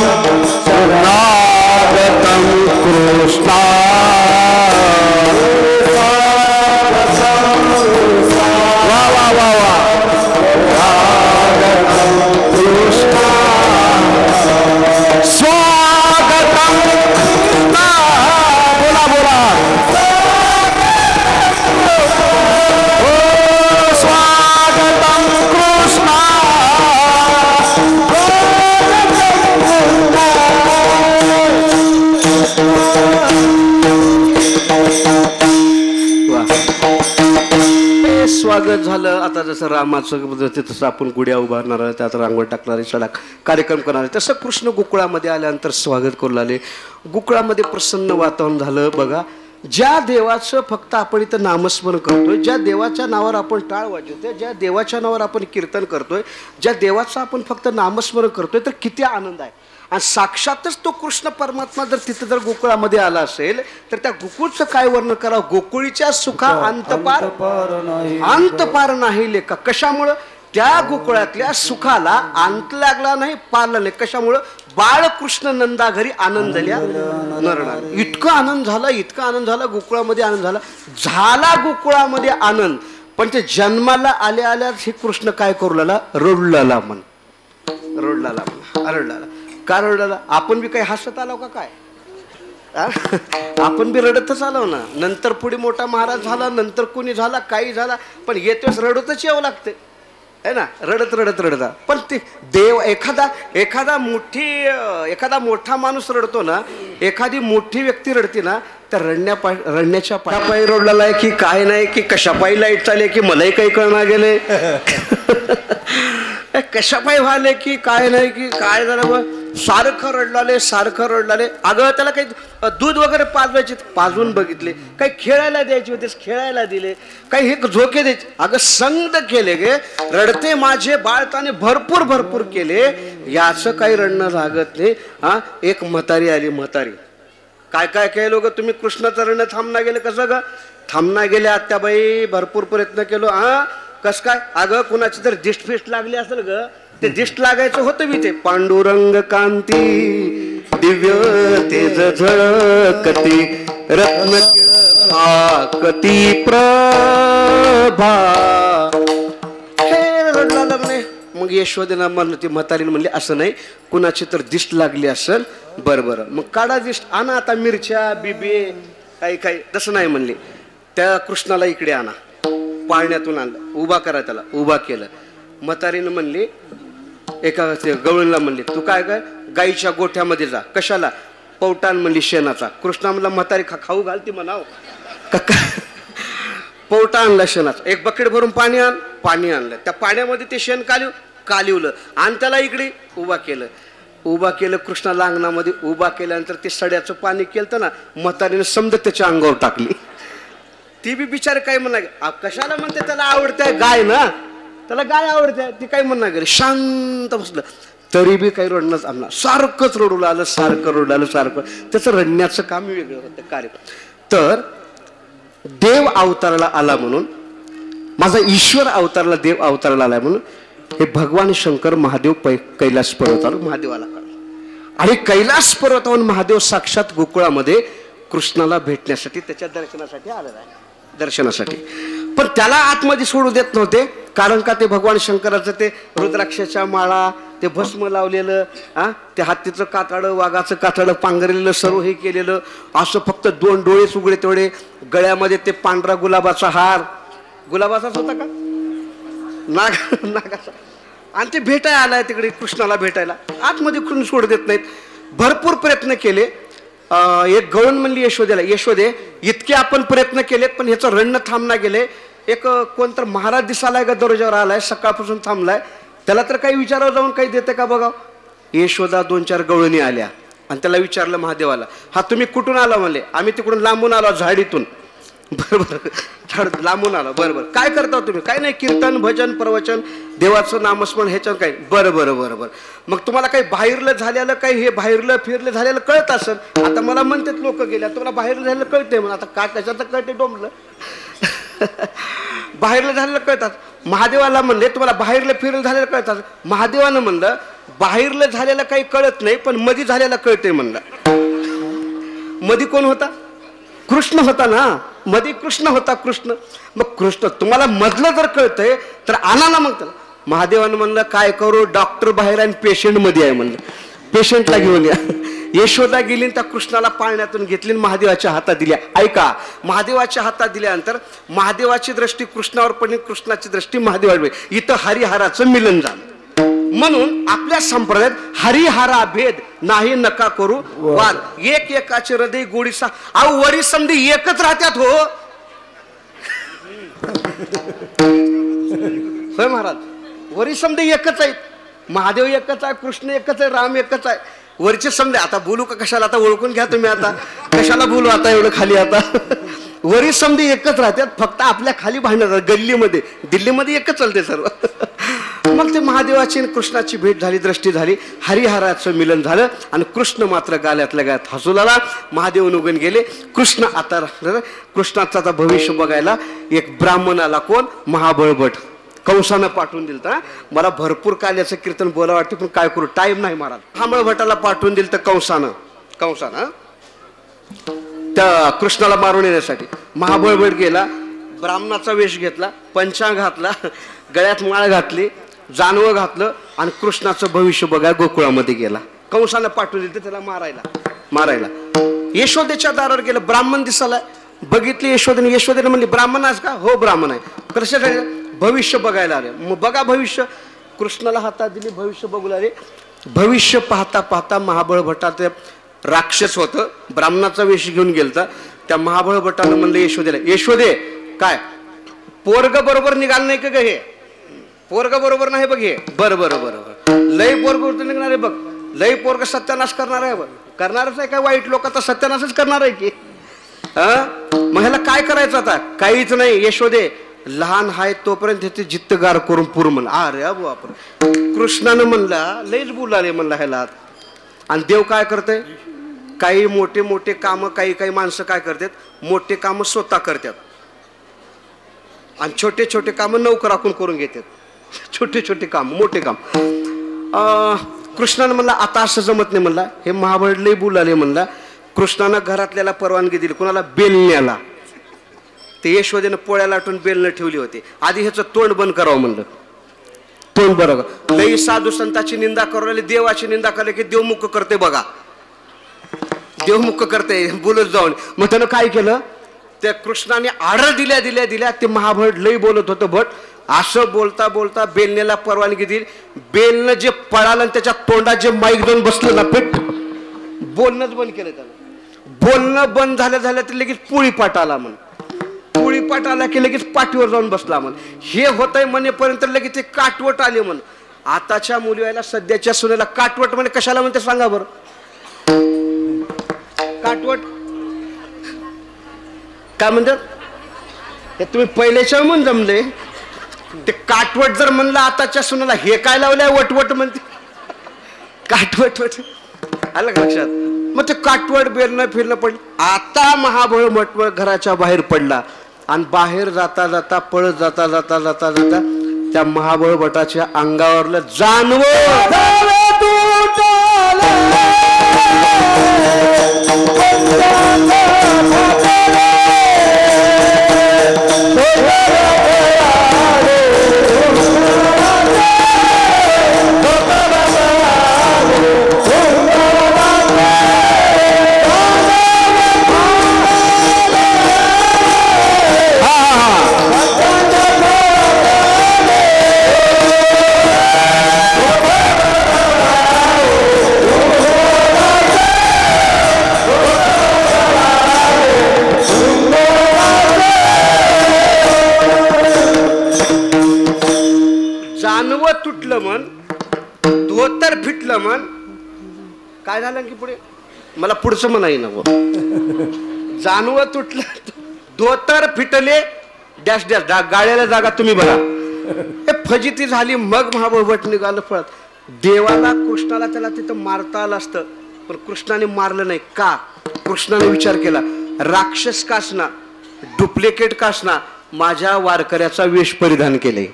शरणागतम कृष्ण. वा वा वा वा. स्वागतम कृष्ण. बोला बोला. स्वागतम कृष्ण. स्वागत झालं. आता जसं रामाचं तसं आपण गुड्या उभारणार आहे, त्यात रांगोळ टाकणार आहे, सडा कार्यक्रम करणार आहे, तसं कृष्ण गोकुळामध्ये आल्यानंतर स्वागत करू लागले. गोकुळामध्ये प्रसन्न वातावरण झालं. बघा, ज्या देवाचं फक्त आपण इथं नामस्मरण करतोय, ज्या देवाच्या नावावर आपण टाळ वाजवतोय, ज्या देवाच्या नावावर आपण कीर्तन करतोय, ज्या देवाचं आपण फक्त नामस्मरण करतोय, तर किती आनंद आहे. आणि साक्षातच तो कृष्ण परमात्मा जर तिथं जर गोकुळामध्ये आला असेल, तर त्या गोकुळचं काय वर्णन करावं. गोकुळीच्या सुखा अंतपार नाही लेखा. कशामुळं? त्या गोकुळातल्या सुखाला अंत लागला नाही, पारला नाही. कशामुळं? बाळकृष्ण नंदा घरी आनंदल्या नरणार. इतका आनंद झाला, इतका आनंद झाला, गोकुळामध्ये आनंद झाला. झाला गोकुळामध्ये आनंद, पण ते जन्माला आल्या आल्या हे कृष्ण काय करू लागला? रडलाला म्हण. रडलाला म्हण. रडलाला का रडला? आपण बी काही हसत आलो का काय? आपण बी रडतच आलो ना. नंतर पुढे मोठा महाराज झाला, नंतर कोणी झाला, काही झाला, पण येतोच रडतच यावं लागते है ना. रडत रडत रडता. पण ते देव एखादा मोठा माणूस रडतो ना, एखादी मोठी व्यक्ती रडते ना, तर रडण्याच्या पायी रडलेला आहे की काय नाही, की कशापायी लाईट चालले, की मलाही काही कळणार गेले, कशापायी व्हायले की काय नाही, की काय झालं. मग सारखं रडलाले. अगं त्याला काही दूध वगैरे पाजवायचे, पाजवून बघितले. काही खेळायला द्यायचे होते, खेळायला दिले. काही हे झोके द्यायचे, अगं संगत केले गे. रडते माझे बाळताने भरपूर केले, याचं काही रडणं लागत नाही. एक म्हातारी आली. म्हातारी काय लोक तुम्ही कृष्णाचं रडणं थांबना गेले. कसं ग थांबना गेले आत्याबाई? भरपूर प्रयत्न केलो. कस काय? अगं कुणाची तर दिष्ट फिष्ट लागली असेल ग, ते दिष्ट लागायचं होतं मी. ते पांडुरंग कांती दिव्य तेज झळकती रत्न कती प्रभा. हे रडला म्हणे. मग यशोदेना म्हणलं, ती म्हातारीने म्हणली असं नाही, कुणाची तर दिष्ट लागली असेल. बरं मग काढा दिष्ट, आणा आता मिरच्या बिबे काही तसं नाही म्हणले. त्या कृष्णाला इकडे आणा. पाळण्यातून आणलं, उभा करा. त्याला उभा केलं. म्हातारीनं म्हणली, एका गवळीला म्हणली, तू काय गाईच्या गोठ्यामध्ये जा. कशाला? पवटान म्हणली शेणाचा. कृष्णा म्हणला म्हातारी खाऊ घालती म्हणाव पवटा आणला शेणाचा. एक बकेट भरून पाणी आणलं. त्या पाण्यामध्ये ते शेण कालिवलं आणि त्याला इकडे उभा केलं. कृष्णाला अंगणामध्ये उभा केल्यानंतर ते सड्याचं पाणी केलं ना, म्हातारीने समजा त्याच्या अंगावर टाकली. ती बी बिचारी काय म्हणणार, कशाला म्हणते, त्याला आवडते गाय ना, त्याला गाय आवडते, ती काय म्हणणार गेली. शांत बसलं तरी बी काही रडणंच आणणार. सारखंच रडू आलं, सारखं. त्याचं रडण्याचं काम वेगळं होतं कार्य. तर देव अवताराला आला म्हणून, माझा ईश्वर अवताराला, देव अवताराला आलाय म्हणून हे भगवान शंकर महादेव कैलास पर्वतावर महादेवाला कळलं. आणि कैलास पर्वतावरून महादेव साक्षात गोकुळामध्ये कृष्णाला भेटण्यासाठी, त्याच्या दर्शनासाठी आलेला आहे, दर्शनासाठी. पण त्याला आतमध्ये सोडू देत नव्हते, कारण का ते भगवान शंकराचं ते रुद्राक्षाच्या माळा, ते भस्म लावलेलं, ते हत्तीचं कातडं, वाघाचं कातडं पांघरलेलं, सर्व हे केलेलं, असं फक्त 2 डोळेच उघडे तेवढे, गळ्यामध्ये ते पांढरा गुलाबाचा हार, गुलाबाचाच होता का, नागाचा. आणि ते भेटायला आलाय तिकडे, कृष्णाला भेटायला. आतमध्ये कृष्ण सोडू देत नाहीत. भरपूर प्रयत्न केले. एक गवळण म्हणली यशोदेला, यशोदे इतके आपण प्रयत्न केलेत पण ह्याचं रडणं थांबना गेले. एक कोणतर महाराज दिसालाय का दरवाजावर आलाय, सकाळपासून थांबलाय, त्याला तर काही विचारावं जाऊन काही देते का बघा. यशोदा 2-4 गवळणी आल्या आणि त्याला विचारलं महादेवाला, हा तुम्ही कुठून आला म्हणले. आम्ही तिकडून लांबून आलो, झाडीतून. बरोबर, लांबून आला. बरोबर, काय करता तुम्ही. काय नाही, कीर्तन, भजन, प्रवचन, देवाचं नामस्मरण, ह्याच्यावर काय. बरं. मग तुम्हाला काही बाहेरलं झालेलं, काही हे बाहेरलं फिरलं झालेलं कळत असेल. आता मला म्हणतात लोक गेल्या, तुम्हाला बाहेरलं झालेलं कळतंय म्हणून. आता काय कशाचं कळते डोंबलं बाहेरलं झालेलं कळतात. महादेवाला म्हणले तुम्हाला बाहेरलं फिरलं झालेलं कळतात. महादेवानं म्हणलं बाहेरलं झालेलं काही कळत नाही, पण मधी झालेलं कळतंय म्हणलं. मधी कोण होता, कृष्ण होता ना, मध्ये कृष्ण होता, कृष्ण. मग कृष्ण तुम्हाला मधलं जर कळतंय तर आणा ना मग त्याला. महादेवानं म्हणलं काय करू, डॉक्टर बाहेर आणि पेशंट मध्ये आहे म्हणलं, पेशंटला घेऊन या. यशोदा गेली त्या कृष्णाला पाळण्यातून घेतली, महादेवाच्या हातात दिल्या. ऐका, महादेवाच्या हातात दिल्यानंतर महादेवाची दृष्टी कृष्णावर पडली, कृष्णाची दृष्टी महादेवावर पडली. इथं हरिहराचं मिलन झालं. म्हणून आपल्या संप्रदायात हरिहरा भेद नाही नका करू वाद, एक एकाचे हृदय गोडीसा. अहो वरी समधी एकच राहत्यात हो. होय महाराज, वरी समधी एकच आहेत. महादेव एकच आहे, कृष्ण एकच आहे, राम एकच आहे. वरचे समजे आता बोलू का कशाला, आता ओळखून घ्या तुम्ही. आता कशाला बोलू आता एवढं खाली. आता वरी समधी एकच राहतात, फक्त आपल्या खाली भांडणार. गल्लीमध्ये, दिल्लीमध्ये एकच चालते सर्व. मग ते महादेवाची आणि कृष्णाची भेट झाली, दृष्टी झाली, हरिहराचं मिलन झालं. आणि कृष्ण मात्र गाल्यातल्या गाल्यात हसू लागला. महादेव निघून गेले. कृष्ण आता कृष्णाचं आता भविष्य बघायला एक ब्राह्मण आला. कोण, महाबळभट. कंसानं पाठवून दिलं तर. मला भरपूर काल याचं कीर्तन बोला वाटतं, पण काय करू, टाइम नाही महाराज. महाबळभटाला पाठवून दिलं तर कंसानं त्या कृष्णाला मारून येण्यासाठी. महाबळभट गेला, ब्राह्मणाचा वेश घेतला, पंचांग घातला, गळ्यात माळ घातली, जानवं घातलं आणि कृष्णाचं भविष्य बघायला गोकुळामध्ये गेला. कंसानं पाठवून दिलं त्याला मारायला. यशोदेच्या दारावर गेलं, ब्राह्मण दिसायला. बघितली यशोदेने म्हणली ब्राह्मण आहेस का. हो ब्राह्मण आहे. कशासाठी, भविष्य बघायला आले. मग बघा भविष्य. कृष्णाला हातात दिली, भविष्य बघू लागले. भविष्य पाहता पाहता महाबळभटात राक्षस होतं, ब्राह्मणाचा वेश घेऊन गेलता. त्या महाबळभटानं म्हणलं यशोदेला, यशोदे काय पोरग बरोबर निघाल नाही का ग, हे पोरग बरोबर नाही बघ हे. बरं लय पोरग निघणार आहे बघ, लय पोरग सत्यानाश करणार आहे बघ. करणारच आहे काय, वाईट लोक आता सत्यानाशच करणार आहे की. मग ह्याला काय करायचं आता, काहीच नाही. यशोदे लहान हाय तोपर्यंत त्याची जिद्दगार करून पूर म्हणला. अरे बापरे, कृष्णानं म्हणला लयच बोलाले म्हणला ह्याला. आणि देव काय करतंय, काही मोठे मोठे काम, काही माणसं काय करतात, मोठे काम स्वतः करतात आणि छोटे छोटे काम नोकर राखून करून घेतात. छोटे काम, मोठे काम. कृष्णानं म्हणला आता असं जमत नाही म्हणला. हे महाबळ लय बोलाले म्हणला. कृष्णानं घरातल्याला परवानगी दिली, कोणाला, बेलण्याला. ते यशोदेनं पोळ्या लाटून बेलनं ठेवली होती. आधी ह्याचं तोंड बंद करावं म्हणलं. तोंड बरोबर. लई साधू संतांची निंदा करू, देवाची निंदा करले की देवमुख करते बघा, देवमुख करते बोलत जाऊन. मग त्यानं काय केलं, त्या कृष्णाने आडर दिल्या ते महाभट लई बोलत होतं. भट असं बोलता बोलता बेलनेला परवानगी दिली. बेलनं जे पळालं आणि त्याच्या तोंडात जे माईक जाऊन बसलं ना, पेट बोलणंच बंद केलं त्यानं. बोलणं बंद झालं तर लगेच पोळीपाट आला म्हण. पोळीपाट आला की लगेच पाठीवर जाऊन बसला म्हण. हे होतंय म्हणेपर्यंत लगेच ते काटवट आले म्हण. आताच्या मुलीला सध्याच्या सुनेला काटवट म्हणे कशाला म्हणते सांगा बरं. काटवट काय म्हणतात हे तुम्ही पहिल्याच्या म्हणून जमले. ते काटवट जर म्हणलं आताच्या सुनेला हे काय लावलंय वटवट म्हणते. काटवट आलं का लक्षात. मग ते काटवट बेरणं फिरणं पडलं. आता महाबळ मटवळ घराच्या बाहेर पडला आणि बाहेर जाता जाता पळत जाता जाता जाता जाता त्या महाबळ भटाच्या अंगावरलं जानवं तुटलं मन धोतर फिटलं मन. काय झालं की पुढे मला पुढचं म्हणाय नको. जानवं तुटलं धोतर फिटले डॅश डॅश गाड्याला जागा तुम्ही बघा. हे फजिती झाली. मग महाबळवट निघालं पळत. देवाला कृष्णाला त्याला तिथं मारता आलं असतं पण कृष्णाने मारलं नाही. का. कृष्णाने विचार केला राक्षस कासना डुप्लिकेट कासना माझ्या वारकऱ्याचा वेश परिधान केले.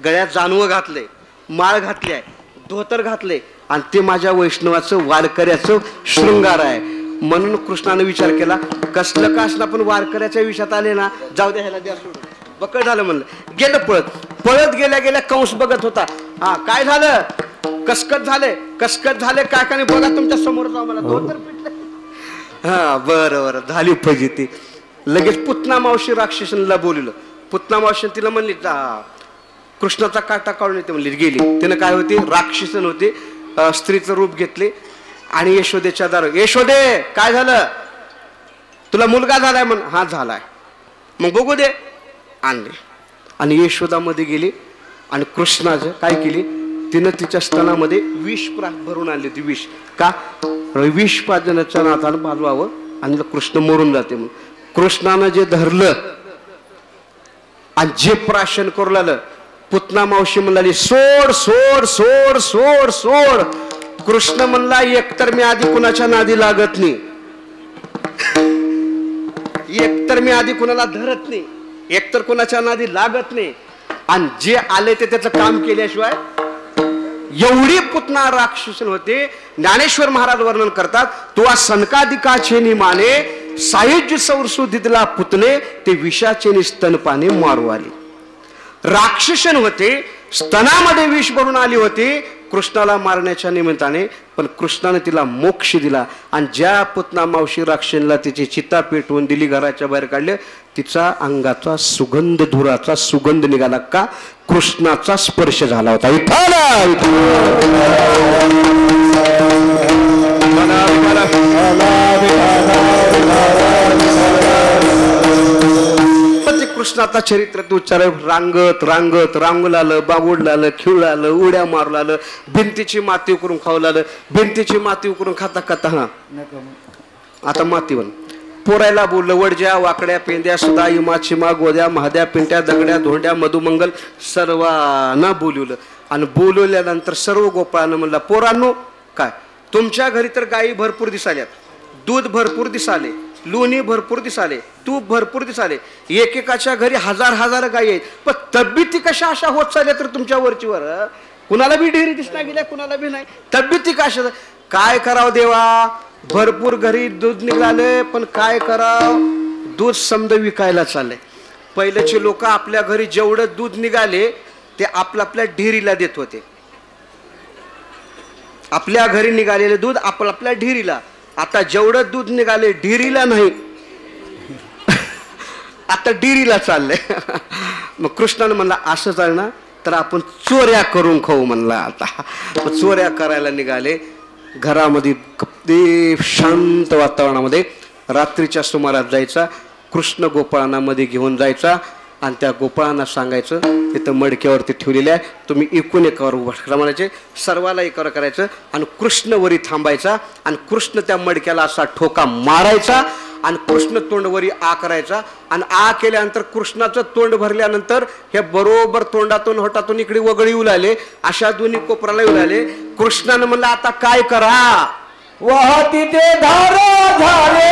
गळ्यात जानवं घातले माळ घातली आहे धोतर घातले आणि ते माझ्या वैष्णवाचं वारकऱ्याचं शृंगार आहे. म्हणून कृष्णाने विचार केला कसलं कासना पण वारकऱ्याच्या विषयात आले ना जाऊ द्या ह्याला द्या सोडून. बकड झालं म्हणलं. गेलं पळत गेल्या गेल्या कंस बघत होता. हा काय झालं कसकत झाले काकाने बघा तुमच्या समोर जाऊ मला धोतर पिटलं. हा बरं झाली फजिती. लगेच पुतना मावशी राक्षसांना बोलवलं. पुतना मावशी तिला म्हणली कृष्णाचा काटा काढून येते म्हणली. गेली. त्यानं काय होते राक्षसन होते स्त्रीचं रूप घेतले आणि यशोदेच्या दार यशोदे काय झालं तुला मुलगा झालाय म्हण. हा झालाय मग बघू दे. आणले आणि यशोदामध्ये गेली आणि कृष्णाचं काय केली तिनं तिच्या स्तनामध्ये विष भरून आणली होती. विष का विष पाजनाच्या नाथानं भाजवावं आणि कृष्ण मरून जाते म्हणून. कृष्णानं जे धरलं आणि जे प्राशन करू लागलं पुतना मावशी म्हणाली सोड सोड सोड सोड सोड. कृष्ण म्हणला एकतर मी आधी कुणाच्या नादी लागत नाही एकतर मी आधी कुणाला धरत नाही एकतर कुणाच्या नादी लागत नाही आणि जे आले ते त्याचं काम केल्याशिवाय. एवढी पुतना राक्षसन होते. ज्ञानेश्वर महाराज वर्णन करतात तुवा सनकादिकाचे निमाने सायुज्य संसुदितला पुतने ते विषाचे स्तनपाने मारू आले. राक्षसन होते स्तनामध्ये विष भरून आली होती कृष्णाला मारण्याच्या निमित्ताने पण कृष्णाने तिला मोक्ष दिला. आणि ज्या पुतना मावशी राक्षसला तिची चिता पेटवून दिली घराच्या बाहेर काढले तिचा अंगाचा सुगंध धुराचा सुगंध निघाला. का कृष्णाचा स्पर्श झाला होता. कृष्णाचा चरित्र उच्चार रांगत रांगत रांगू लागलं बागुड लागलं खिळ लागलं उड्या मारू लागलं भिंतीची माती उकरून खाऊ लागलं भिंतीची माती उकरून खाता खाता. हा आता माती बन पोरायला बोललं वडज्या वाकड्या पेंद्या सुधा इमा चिमा गोद्या महाद्या पिंट्या दगड्या धोंड्या मधुमंगल सर्वांना बोलवलं आणि बोलवल्यानंतर सर्व गोपाळानं म्हणला पोरांनो काय तुमच्या घरी तर गायी भरपूर दिसाल्यात दूध भरपूर दिसाले लोणी भरपूर दिसाले तूप भरपूर दिसाले एकेकाच्या घरी हजार हजार गायी आहेत पण तब्येती कशा अशा होत चालल्या तर तुमच्या वरचीवर कुणाला बी ढेरी दिसना गेल्या कुणाला बी नाही तब्येती कशा काय करावं देवा भरपूर घरी दूध निघाले पण काय करावं दूध समद विकायला चाललंय. पहिल्याचे लोक आपल्या घरी जेवढं दूध निघाले ते आपल्या ढेरीला देत होते. आपल्या घरी निघालेले दूध आपल्या ढेरीला. आता जेवढं दूध निघाले ढेरीला नाही आता डेरीला चाललंय. मग कृष्णाने म्हणला असं चालणार तर आपण चोऱ्या करून खाऊ म्हणला. आता चोऱ्या करायला निघाले घरामध्ये अगदी शांत वातावरणामध्ये रात्रीच्या सुमारास जायचा, कृष्ण गोपाळांना मध्ये घेऊन जायचा आणि त्या गोपाळांना सांगायचं तिथं मडक्यावरती ठेवलेले आहे, तुम्ही एकूण एकावर उभा म्हणायचे, सर्वाला एकावर करायचं आणि कृष्णवरी थांबायचा आणि कृष्ण त्या मडक्याला असा ठोका मारायचा आणि कृष्ण तोंडवरी आ करायचा आणि आ केल्यानंतर कृष्णाचं तोंड भरल्यानंतर हे बरोबर तोंडातून होटातून इकडे वगळी येऊ लागले, अशा दोन्ही कोपराला येऊ लागले. कृष्णानं म्हणलं आता काय करा, वाहती ते धारा झाले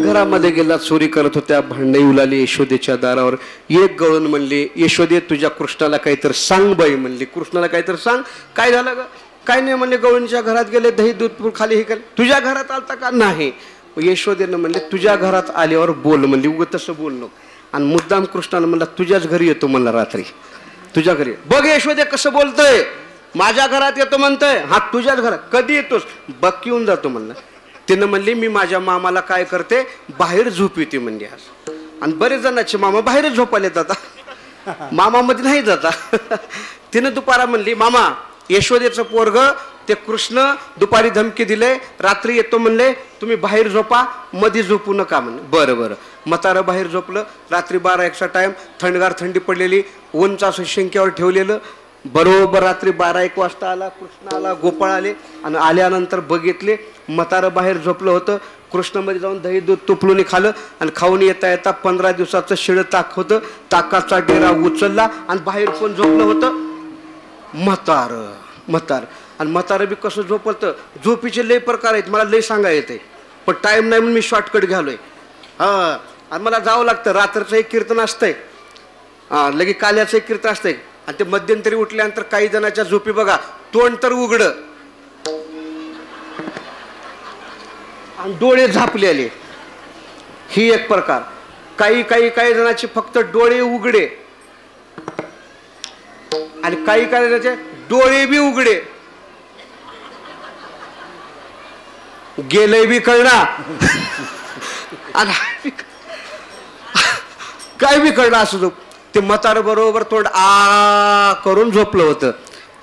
घरामध्ये गेला, चोरी करत होत्या, भांडे उलाली यशोदेच्या दारावर. एक गवळण म्हणली, यशोदे तुझ्या कृष्णाला काहीतरी सांग बाई म्हणली, कृष्णाला काहीतरी सांग. काय झालं ग? काय नाही म्हणले, गवळणीच्या घरात गेले, दही दूध खाली हे केलं. तुझ्या घरात आलता का? नाही. यशोदेनं म्हणले तुझ्या घरात आल्यावर बोल म्हणली, उग तसं बोल नको. आणि मुद्दाम कृष्णानं म्हणला तुझ्याच घरी येतो म्हणला, रात्री तुझ्या घरी. बघ यशोदे कसं बोलतोय, माझ्या घरात येतो म्हणतोय. हा तुझ्याच घरात कधी येतोस? बघ येऊन जातो म्हणलं. तिनं म्हणली मी माझ्या मामाला काय करते, बाहेर झोप येते म्हणजे. आज आणि बरेच जणांचे मामा बाहेरच झोपायला जाता, मामामध्ये नाही जाता. तिनं दुपारा म्हणली मामा यशोदेचं पोरग ते कृष्ण दुपारी धमकी दिले, रात्री येतो म्हणले, तुम्ही बाहेर झोपा, मध्ये झोपू नका म्हणले. बरं बरं. म्हातारं बाहेर झोपलं. रात्री 12-1चा टाइम, थंडगार थंडी पडलेली, ऊनचं असं शिंक्यावर ठेवलेलं. बरोबर रात्री 12-1 वाजता आला कृष्ण, आला गोपाळ आले आणि आल्यानंतर बघितले म्हातारं बाहेर झोपलं होतं. कृष्णामध्ये जाऊन दही दूध तुपलून खाल्लं आणि खाऊन येता येता 15 दिवसाचं शिळ ताक होतं, ताकाचा डेरा उचलला आणि बाहेर कोण झोपलं होतं? म्हातार. आणि म्हातारं बी कसं झोपतं, झोपीचे लय प्रकार आहेत, मला लय सांगा येते पण टाइम नाही म्हणून मी शॉर्टकट घ्यालोय. हा, आणि मला जावं लागतं. रात्रीचं एक कीर्तन असतंय, लगे काल्याचं एक कीर्तन असतंय आणि ते मध्यंतरी उठल्यानंतर काही जणांच्या झोपी बघा तोंड तर उघड आणि डोळे झापलेले, ही एक प्रकार. काही जणांचे फक्त डोळे उघडे आणि काही जणांचे डोळे बी उघडे, गेले बी कळणार आणि काय बी कळणार असं झोप. ते म्हातार बरोबर तोंड आ करून झोपलं होतं.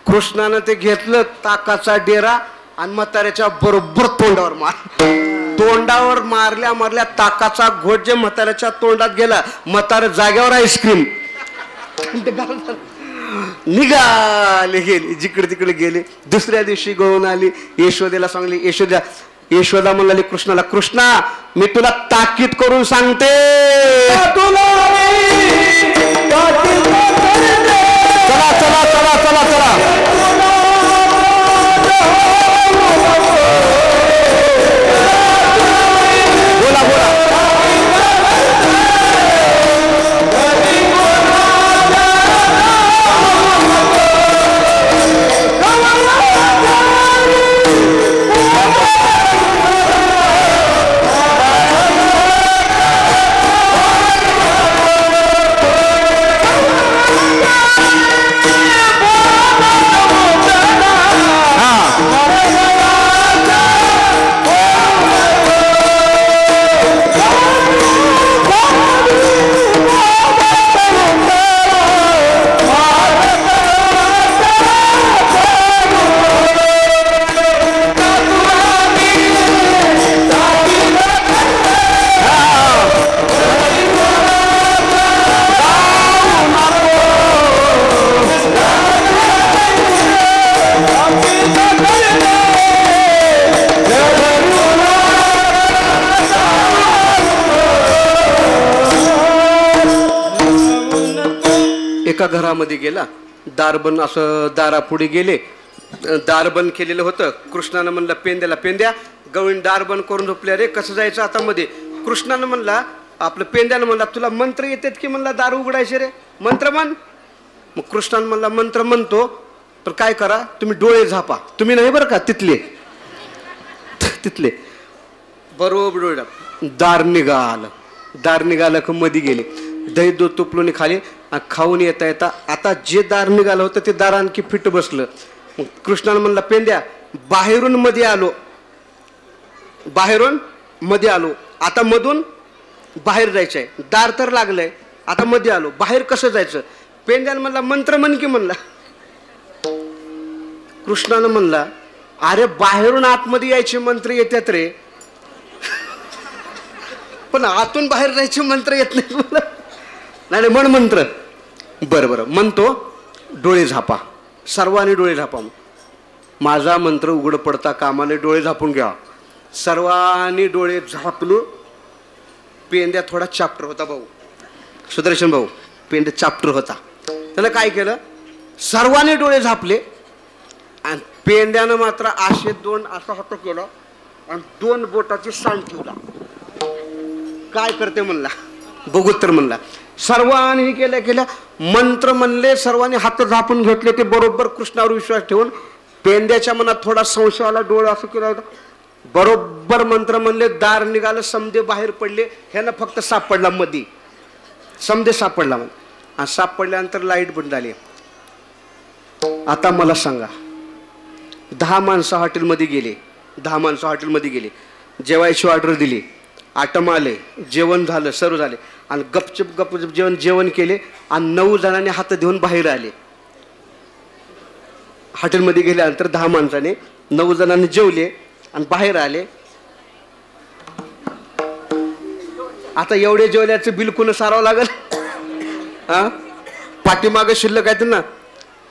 कृष्णानं ते घेतलं ताकाचा डेरा आणि म्हाताऱ्याच्या बरोबर तोंडावर तोंडावर मारल्या ताकाचा घोट जे म्हाताऱ्याच्या तोंडात गेला, म्हातार जाग्यावर आईस्क्रीम निघाले, गेले जिकडे तिकडे गेले. दुसऱ्या दिवशी गळून आली, यशोदेला सांगली. यशोदा म्हणाली कृष्णाला, कृष्णा मी तुला ताकीद करून सांगते, चला चला चला चला चला. बोला बोला. एका घरामध्ये गेला, दारबंद असं दारापुढे गेले, दार बंद केलेलं होतं. कृष्णानं म्हणलं पेंद्या, गवळीन दार बंद करून झोपल्या. रे कसं जायचं आता मध्ये? कृष्णानं म्हणला, आपलं पेंद्यानं म्हणला, तुला मंत्र येतात की म्हणला दार उघडायचे रे, मंत्र म्हण. मग कृष्णानं म्हणला मंत्र म्हणतो, तर काय करा तुम्ही डोळे झापा. तुम्ही नाही बरं का, तिथले बरोबर डोळे. दार निघालं का मध्ये गेले. दही दूध तुपलोनी खाली आणि खाऊन येता येता आता जे दार निघालं होतं ते दार आणखी फिट बसलं. मग कृष्णानं म्हणला पेंद्या बाहेरून मध्ये आलो, बाहेरून मध्ये आलो, आता मधून बाहेर जायचंय, दार तर लागलंय, आता मध्ये आलो, बाहेर कसं जायचं? पेंद्यानं म्हणला मंत्र म्हण की म्हणला. कृष्णानं म्हणला अरे बाहेरून आतमध्ये यायचे मंत्र येतात रे, पण आतून बाहेर जायचे मंत्र येत नाही मला. नाही म्हण मंत्र. बरं बरं म्हणतो, डोळे झापा, सर्वांनी डोळे झापा. माझा मंत्र उघड पडता कामाने डोळे झापून घ्या. सर्वांनी डोळे झापलो. पेंद्या थोडा चॅप्टर होता भाऊ, सुदर्शन भाऊ, पेंद्या चॅप्टर होता. त्याला काय केलं, सर्वांनी डोळे झापले आणि पेंद्यानं मात्र असे दोन असा हात केला आणि दोन बोटाची सांड ठेवला. काय करते म्हणला, बघू तर म्हणला. सर्वांनी केल्या मंत्र म्हणले, सर्वांनी हात झापून घेतले. ते बरोबर कृष्णावर विश्वास ठेवून पेंद्याच्या मनात थोडा संशय आला, डोळा असं केला, बरोबर मंत्र म्हणले, दार निघालं, समधे बाहेर पडले. ह्यानं फक्त सापडला मध्ये, समधे सापडला आणि सापडल्यानंतर लाईट बंद झाली. आता मला सांगा, 10 माणसं हॉटेलमध्ये गेले, 10 माणसं हॉटेलमध्ये गेले, जेवायची ऑर्डर दिली, आटम आले, जेवण झालं, सर्व झाले आणि गपचूप गपचूप जेवण केले आणि 9 जणांनी हात देऊन बाहेर आले. हॉटेलमध्ये गेल्यानंतर 10 माणसाने 9 जणांनी जेवले आणि बाहेर आले. आता एवढे जेवल्याचं बिल कुणं सारावं लागल? हा, पाठीमागं शिल्लक आहे ना.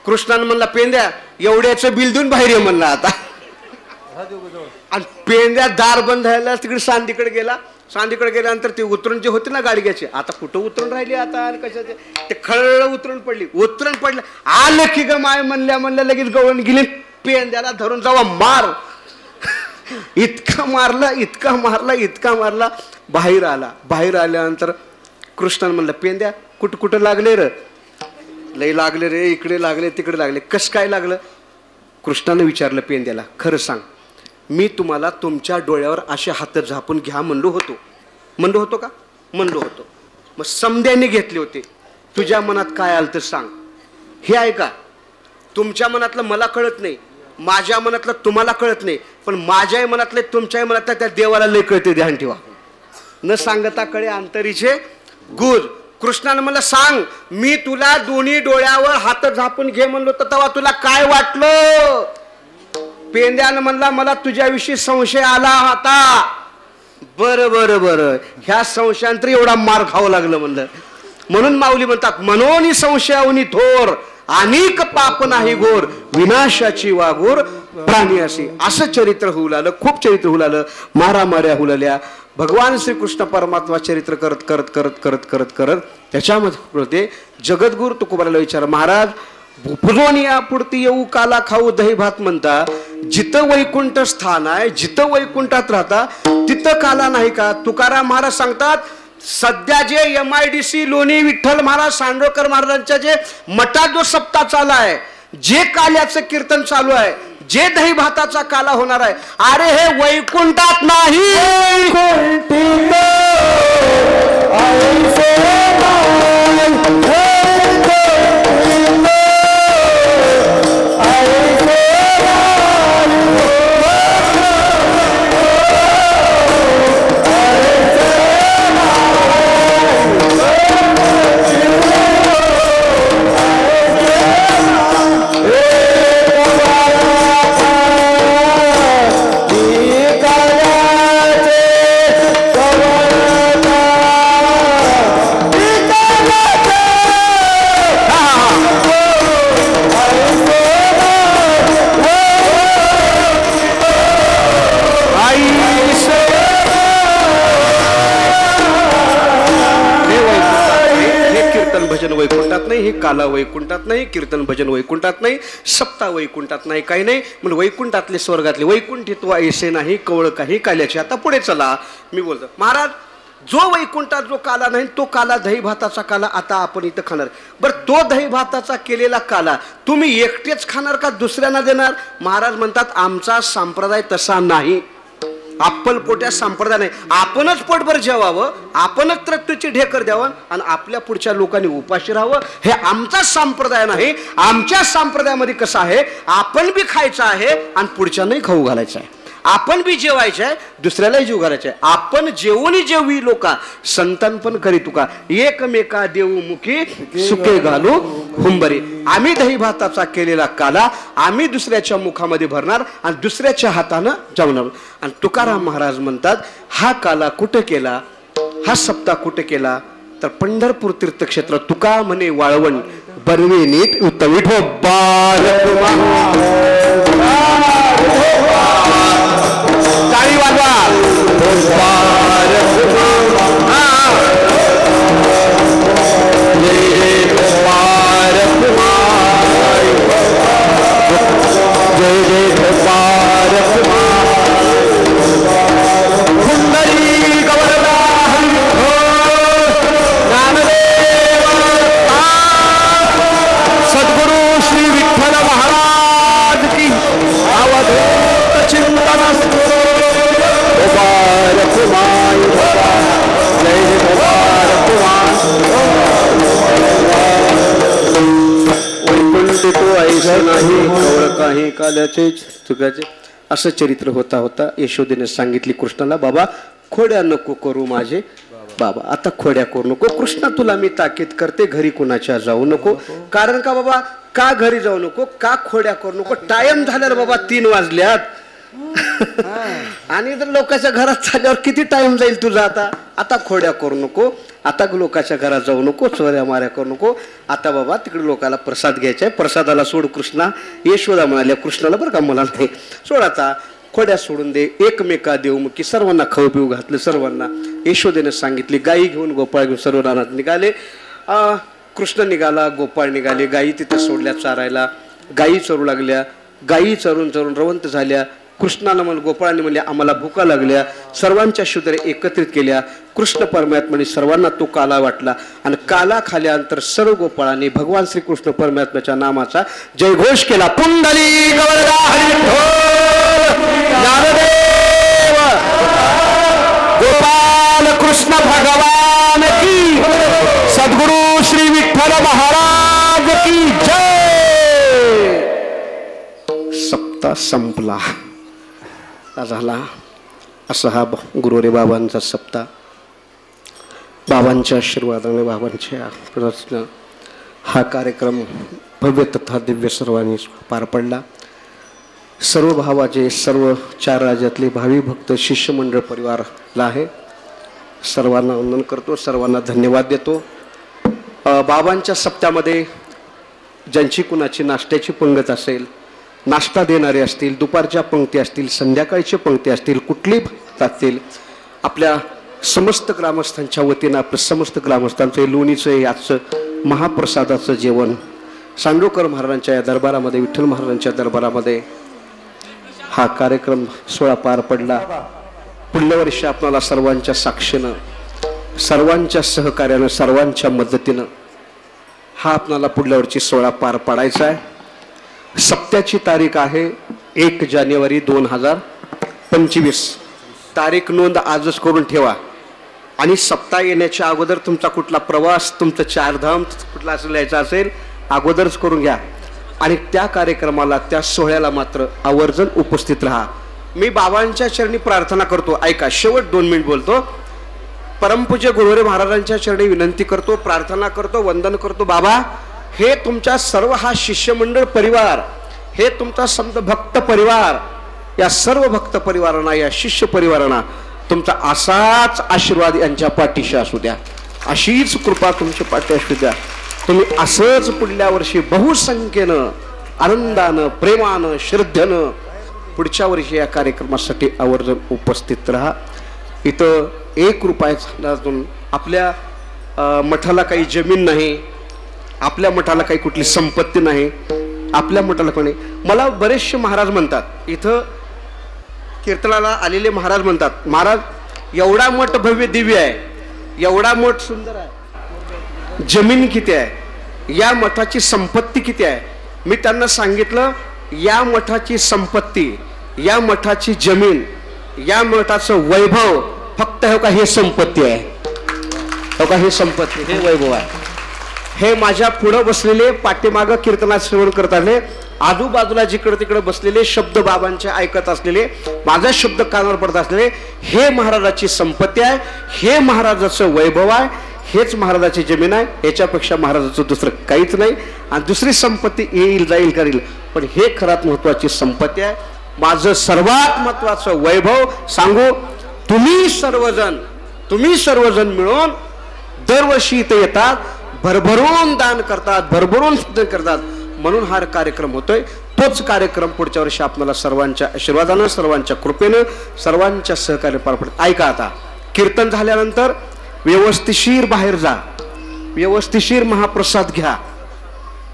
कृष्णानं म्हणला पेंद्या एवढ्याचं बिल देऊन बाहेर ये म्हणला. आता आणि पेंद्या दार बंद झाला, तिकडे सांदीकडे गेला. सांदीकडे गेल्यानंतर ते उतरून जे होते ना गाडग्याचे, आता कुठं उतरून राहिले आता आणि कशाचे, ते खळ उतरून पडलं. आलं की ग माय म्हणल्या लगेच गवळण गेली. पेंद्याला धरून जावा मार. इतका मारला, बाहेर आला. बाहेर आल्यानंतर कृष्णानं म्हणलं पेंद्या कुठं लागले रे? लय लागले रे, इकडे लागले तिकडे लागले. कसं काय लागलं? कृष्णानं विचारलं पेंद्याला, खरं सांग, मी तुम्हाला तुमच्या डोळ्यावर असे हात झापून घ्या म्हणलो होतो का? म्हणलो होतो. मग समद्याने घेतले होते. तुझ्या मनात काय आलं तर सांग. हे आहे का, तुमच्या मनातलं मला कळत नाही, माझ्या मनातलं तुम्हाला कळत नाही, पण माझ्याही मनातले तुमच्याही मनातलं त्या देवाला लय कळते, ध्यान ठेवा. न सांगता कळे अंतरीचे गुज. कृष्णानं मला सांग, मी तुला दोन्ही डोळ्यावर हात झापून घे म्हणलो तर तेव्हा तुला काय वाटलं? पेंद्यानं म्हणला मला तुझ्याविषयी संशय आला होता. बरं, ह्या संशयानंतर एवढा मार खावं लागलं म्हणलं. म्हणून माऊली म्हणतात, मनोनी संशयावनी थोर, अनेक पाप नाही घोर, विनाशाची वाघोर प्राणी असे. असं चरित्र होऊ लागलं, खूप चरित्र होऊ लागलं. माऱ्या होऊ लागल्या. भगवान श्रीकृष्ण परमात्मा चरित्र करत त्याच्यामध्ये जगद्गुरु तुकोबाराला विचार, महाराज पुरोनिया पुरती येऊ काला खाऊ दही भात म्हणता, जिथं वैकुंठ स्थान आहे, जिथं वैकुंठात राहता तिथं काला नाही का? तुकाराम महाराज सांगतात, सध्या जे MIDC लोणी विठ्ठल महाराज सांडोकर महाराजांच्या जे मठात जो सप्ताह चालू आहे, जे काल्याचं कीर्तन चालू आहे, जे दही भाताचा काला होणार आहे, अरे हे वैकुंठात नाही, वैकुंठात नाही, हे काला वैकुंठात नाही, कीर्तन भजन वैकुंठात नाही, सप्ताह वैकुंठात नाही, काही नाही. म्हणजे वैकुंठातले स्वर्गातले वैकुंठित्व ऐसे नाही, कवळ काही काल्याचे. आता पुढे चला, मी बोलतो महाराज, जो वैकुंठात जो काला नाही तो काला दही भाताचा काला आता आपण इथं खाणार. बरं, तो दही भाताचा केलेला काला तुम्ही एकटेच खाणार का दुसऱ्यांना देणार? महाराज म्हणतात, आमचा संप्रदाय तसा नाही. अप्पलपोट्या संप्रदाय नाही. आपणच पोटभर जेवावं, आपणच तृप्तीची ढेकर द्यावं आणि आपल्या पुढच्या लोकांनी उपाशी राहावं, हे आमचा संप्रदाय नाही. आमच्या संप्रदायामध्ये कसं आहे, आपण बी खायचं आहे आणि पुढच्यांनाही खाऊ घालायचं आहे. आपण बी जेवायचं आहे, दुसऱ्यालाही जीव घालायचं आहे. आपण जेवणी जेवी लोका, संतान पण करी तुका, एकमेका देऊ मुखी सुके घालू हुंबरी. आम्ही दही भाताचा केलेला काला आम्ही दुसऱ्याच्या मुखामध्ये भरणार आणि दुसऱ्याच्या हातानं जेवणार. आणि तुकाराम महाराज म्हणतात, हा काला कुठं केला, हा सप्ताह कुठं केला, तर पंढरपूर तीर्थक्षेत्र. तुका म्हणे वाळवण बरवे नीट विठो टाळी वाजवा. सद्गुरु श्री विठ्ठल महाराज की अवधूत चिंतन. काही काल्याचे चुकाचे असं चरित्र होता होता. यशोदेने सांगितली कृष्णाला, बाबा खोड्या नको करू माझे बाबा, आता खोड्या करू नको. कृष्णा तुला मी ताकीद करते, घरी कुणाच्या जाऊ नको. कारण का बाबा, का घरी जाऊ नको, का खोड्या करू नको. टाइम झाल्यावर बाबा 3 वाजल्यात आणि जर लोकांच्या घरात चालल्यावर किती टाइम जाईल तुझा. आता खोड्या करू नको, आता लोकांच्या घरात जाऊ नको, चोऱ्या माऱ्या करू नको. आता बाबा तिकडे लोकांना प्रसाद घ्यायचा आहे, प्रसादाला सोड कृष्णा. यशोदा म्हणाल्या कृष्णाला, बरं का मला नाही सोड, आता खोड्या सोडून दे, एकमेका देऊ मुखी. सर्वांना खाऊ पिऊ घातलं सर्वांना. यशोदेने सांगितली, गायी घेऊन गोपाळ घेऊन सर्व रानात निघाले. कृष्ण निघाला, गोपाळ निघाले. गायी तिथे सोडल्या चारायला. गायी चरू लागल्या. गायी चरून चरून रवंत झाल्या. कृष्णाला म्हणलं, गोपाळाने म्हणले आम्हाला भुका लागल्या. सर्वांच्या शूद्रे एकत्रित केल्या. कृष्ण परमात्म्याने सर्वांना तो काला वाटला आणि काला खाल्यानंतर सर्व गोपाळांनी भगवान श्रीकृष्ण परमात्म्याच्या नामाचा जयघोष केला. पुंडलिक वरदा ज्ञानदेव गोपाल कृष्ण भगवान की, सद्गुरु श्री विठ्ठल महाराज की जय. सप्ताह संपला झाला. असा हा गुरुरे बाबांचा सप्ताह. बाबांच्या आशीर्वादाने, बाबांच्या हा कार्यक्रम भव्य तथा दिव्य सर्वांनी पार पडला. सर्व भावाचे, सर्व 4 राज्यातले भावी भक्त शिष्यमंडळ परिवारला आहे. सर्वांना वंदन करतो, सर्वांना धन्यवाद देतो. बाबांच्या सप्त्यामध्ये ज्यांची कुणाची नाश्त्याची पंगत असेल, नाश्ता देणारे असतील, दुपारच्या पंक्ती असतील, संध्याकाळच्या पंक्ती असतील, कुठली असतील, आपल्या समस्त ग्रामस्थांच्या वतीनं आपलं समस्त ग्रामस्थांचं लोणीचं याचं महाप्रसादाचं जेवण सांडोकर महाराजांच्या या दरबारामध्ये, विठ्ठल महाराजांच्या दरबारामध्ये हा कार्यक्रम सोहळा पार पडला. पुढल्या वर्षी आपल्याला सर्वांच्या साक्षीनं, सर्वांच्या सहकार्यानं, सर्वांच्या मदतीनं हा आपल्याला पुढल्या वर्षी सोहळा पार पाडायचा आहे. सप्त्याची तारीख आहे 1 जानेवारी 2025. तारीख नोंद आजच करून ठेवा. आणि सप्ताह येण्याच्या अगोदर तुमचा कुठला प्रवास, तुमचं 4 धाम कुठला असं लिहायचं असेल, अगोदरच करून घ्या. आणि त्या कार्यक्रमाला, त्या सोहळ्याला मात्र आवर्जून उपस्थित राहा. मी बाबांच्या चरणी प्रार्थना करतो. ऐका, शेवट 2 मिनिट बोलतो. परमपूज्य गुरुवरे महाराजांच्या चरणी विनंती करतो, प्रार्थना करतो, वंदन करतो. बाबा, हे तुमच्या सर्व हा शिष्यमंडळ परिवार, हे तुमचा संत भक्त परिवार, या सर्व भक्त परिवारांना, या शिष्य परिवारांना तुमचा असाच आशीर्वाद यांच्या पाठीशी असू द्या. अशीच कृपा तुमच्या पाठी असू द्या. तुम्ही असंच पुढल्या वर्षी बहुसंख्येनं, आनंदानं, प्रेमानं, श्रद्धेनं पुढच्या वर्षी या कार्यक्रमासाठी आवर्जून उपस्थित राहा. इथं 1 रुपयातून आपल्या मठाला काही जमीन नाही, आपल्या मठाला काही कुठली संपत्ती नाही, आपल्या मठाला कोणी. मला बरेचसे महाराज म्हणतात, इथं कीर्तनाला आलेले महाराज म्हणतात, महाराज एवढा मठ भव्य दिव्य आहे, एवढा मठ सुंदर आहे, जमीन किती आहे, या मठाची संपत्ती किती आहे. मी त्यांना सांगितलं, या मठाची संपत्ती, या मठाची जमीन, या मठाचं वैभव फक्त हो का हे संपत्ती आहे, हो का हे संपत्ती, हे वैभव आहे. हे माझ्या पुढं बसलेले पाठीमागं कीर्तनात श्रवण करताना आजूबाजूला जिकडे तिकडे बसलेले शब्द बाबांचे ऐकत असलेले, माझा शब्द कानावर पडत असलेले, हे महाराजाची संपत्ती आहे, हे महाराजाचं वैभव आहे, हेच महाराजाची जमीन आहे. याच्यापेक्षा महाराजाचं दुसरं काहीच नाही. आणि दुसरी संपत्ती येईल जाईल करील, पण हे खरात महत्वाची संपत्ती आहे. माझं सर्वात महत्वाचं वैभव सांगू, तुम्ही सर्वजण मिळून दरवर्षी इथे येतात, भरभरून दान करतात, भरभरून सिद्ध करतात, म्हणून हा कार्यक्रम होतोय. तोच कार्यक्रम पुढच्या वर्षी आपल्याला सर्वांच्या आशीर्वादानं, सर्वांच्या कृपेनं, सर्वांच्या सहकार्य पार पडत. ऐका, आता कीर्तन झाल्यानंतर व्यवस्थिशीर बाहेर जा, व्यवस्थिशीर महाप्रसाद घ्या,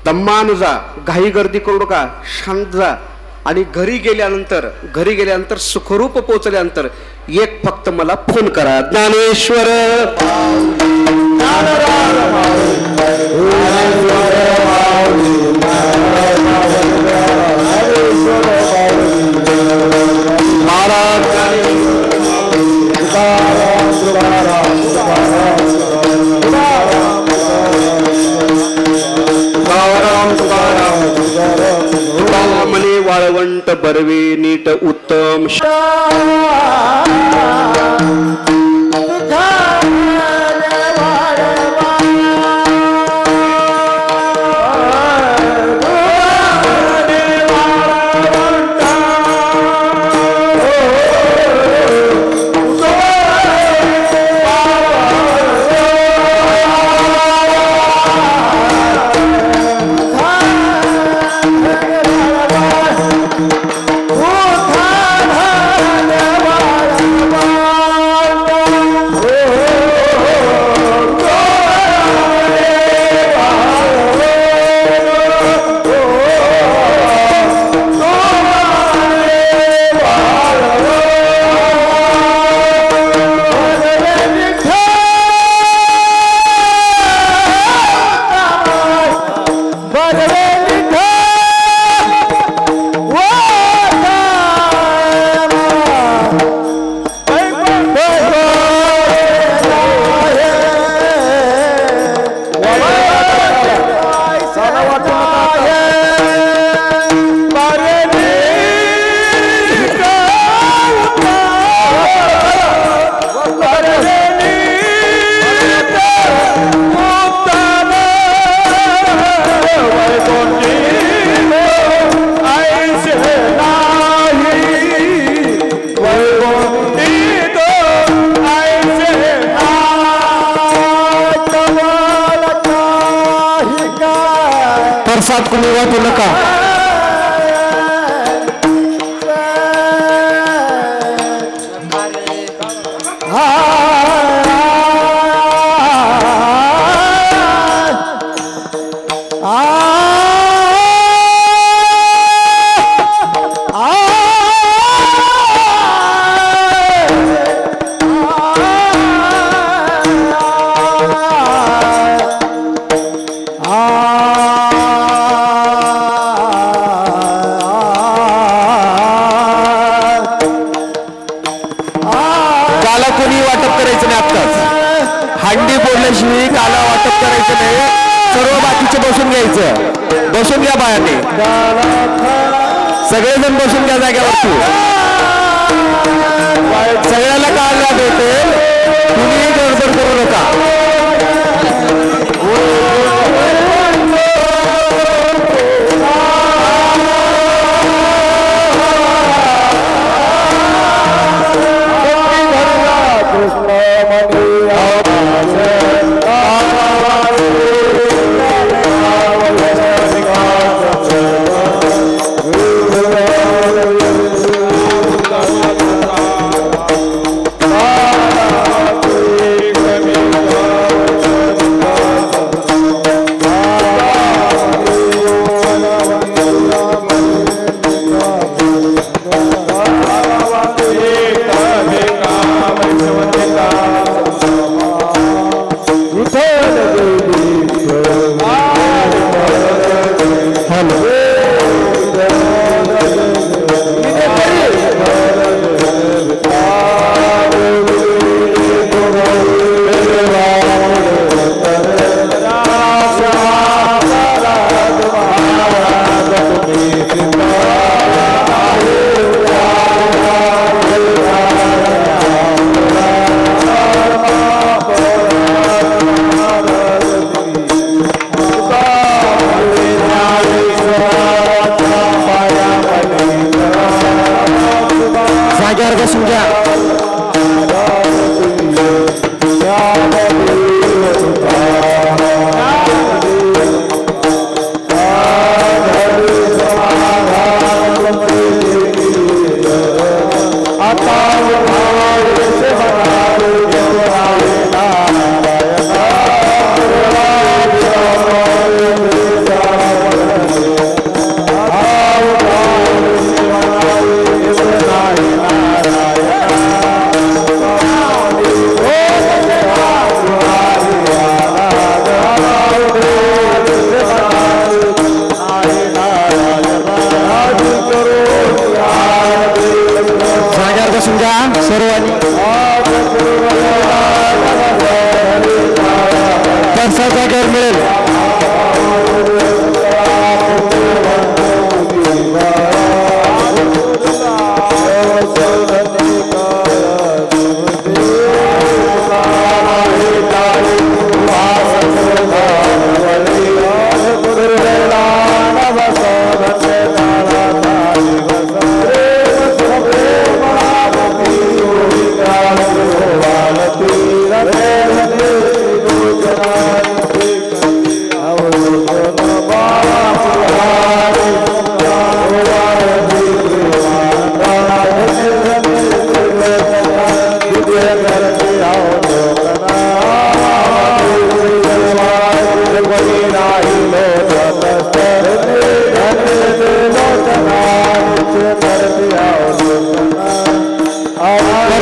दम्मान जा, घाई गर्दी करू नका, शांत जा. आणि घरी गेल्यानंतर सुखरूप पोहोचल्यानंतर एक फक्त मला फोन करा, ज्ञानेश्वर मने वाळवंट बरवे नीट उत्तम प्रसाद कुणी वाटू नका. बसून घ्या बायांनी, सगळेजण बसून घ्या जाग्यावरती. सगळ्याला काढला भेटेल, कुणीही गडबड करू नका.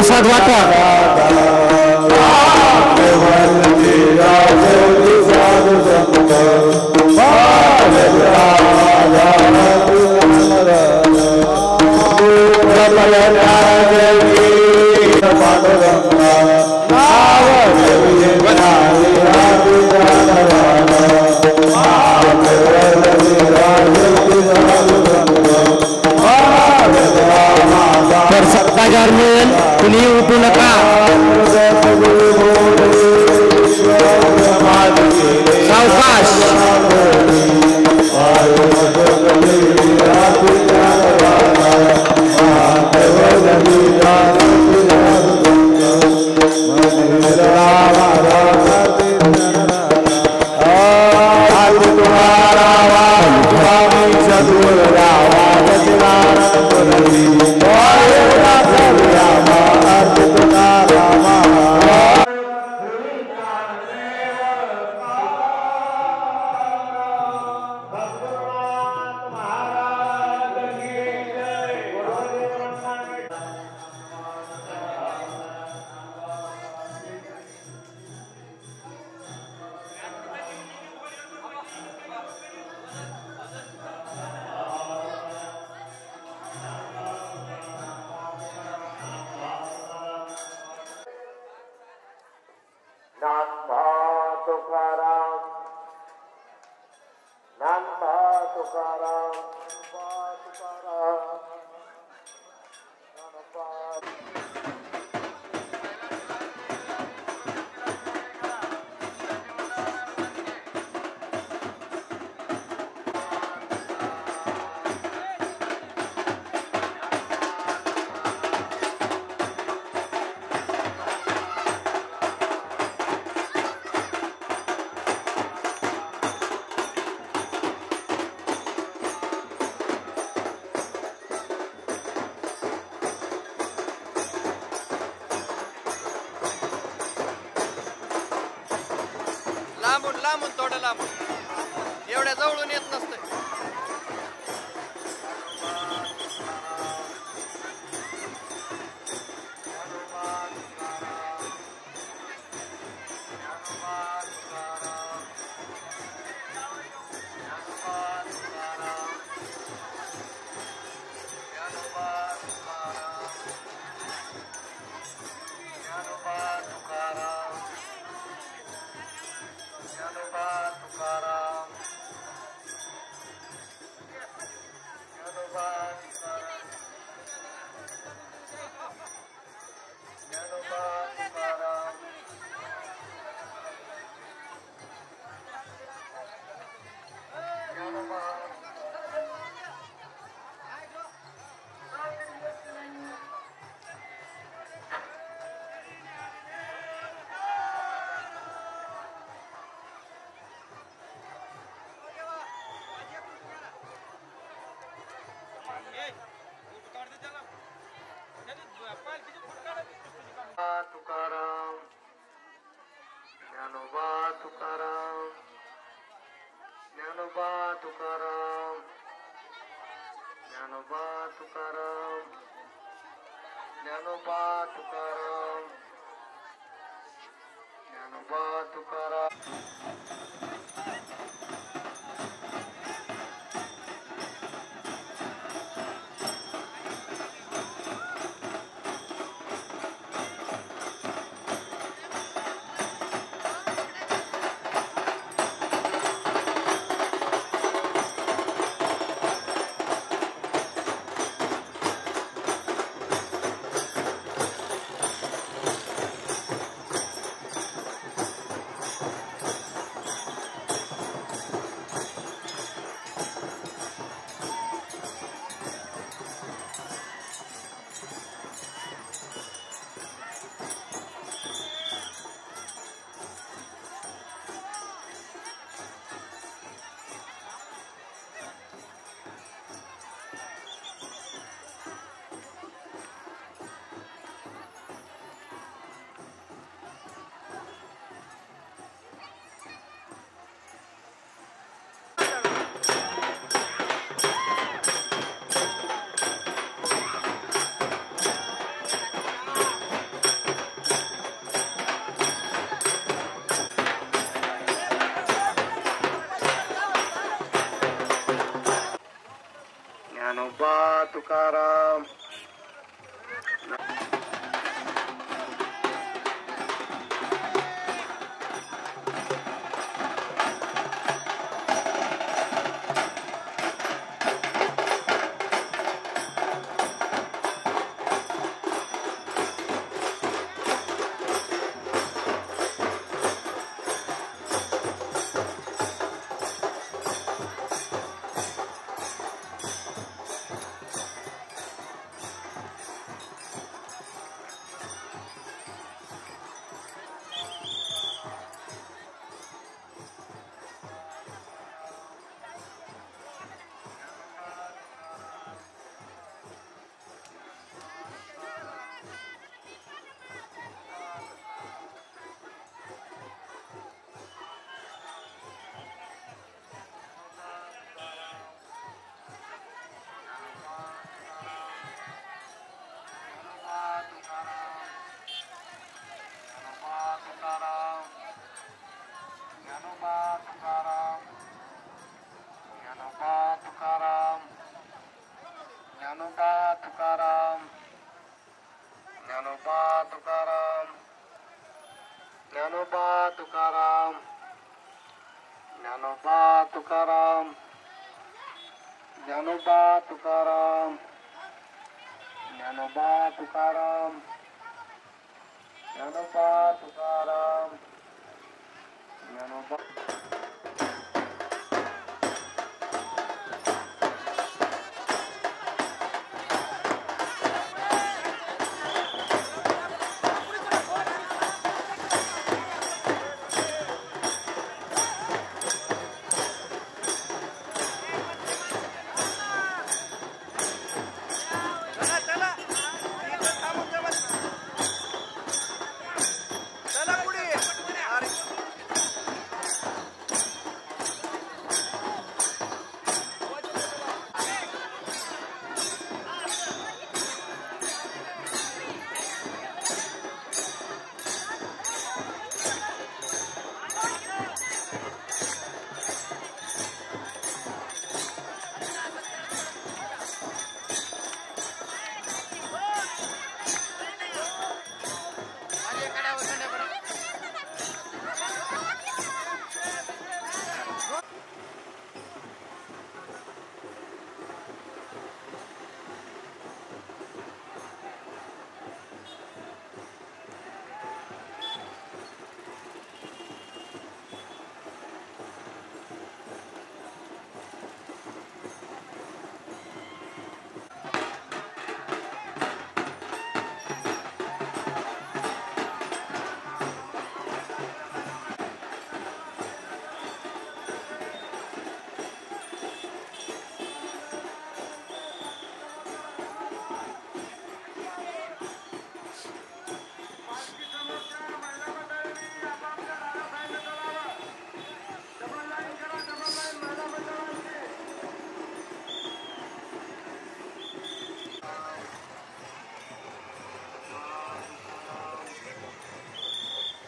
प्रसाद वाटा बाजार मिळेल कुणी उठू नका सावकाश लांबून थोडं लांबून एवढ्या जवळून येत नसतं. तुकाराम ज्ञानोबा तुकाराम ज्ञानोबा तुकाराम ज्ञानोबा तुकाराम ज्ञानोबा तुकाराम ज्ञानोबा तुकाराम. ज्ञानोबा तुकाराम.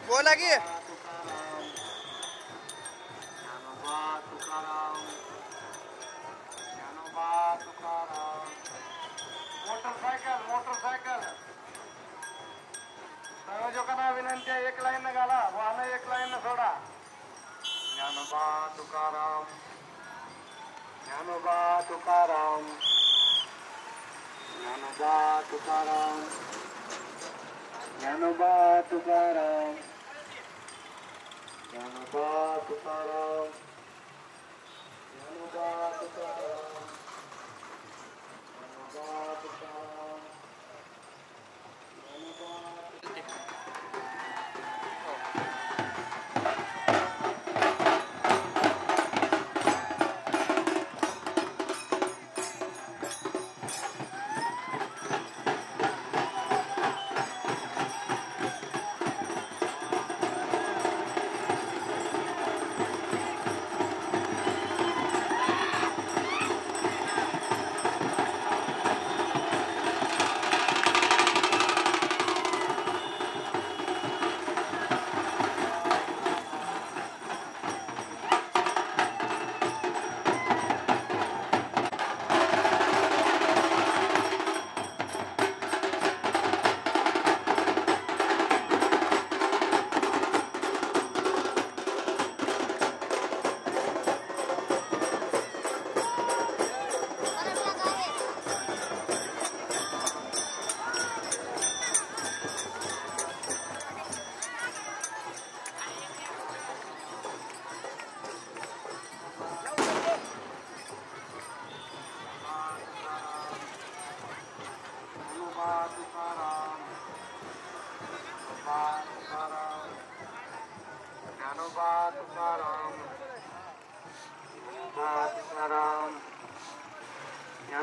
बोला की मोटरसायकल संयोजकांना विनंती आहे, एक लाईन घाला, वाहन एक लाईन सोडा. ज्ञानोबा तुकाराम, ज्ञानोबा तुकाराम, ज्ञानोबा तुकाराम, ज्ञानोबा तुकाराम, ज्ञानोबा तुकाराम, ज्ञानोबा तुकाराम, ज्ञानोबा तुकाराम,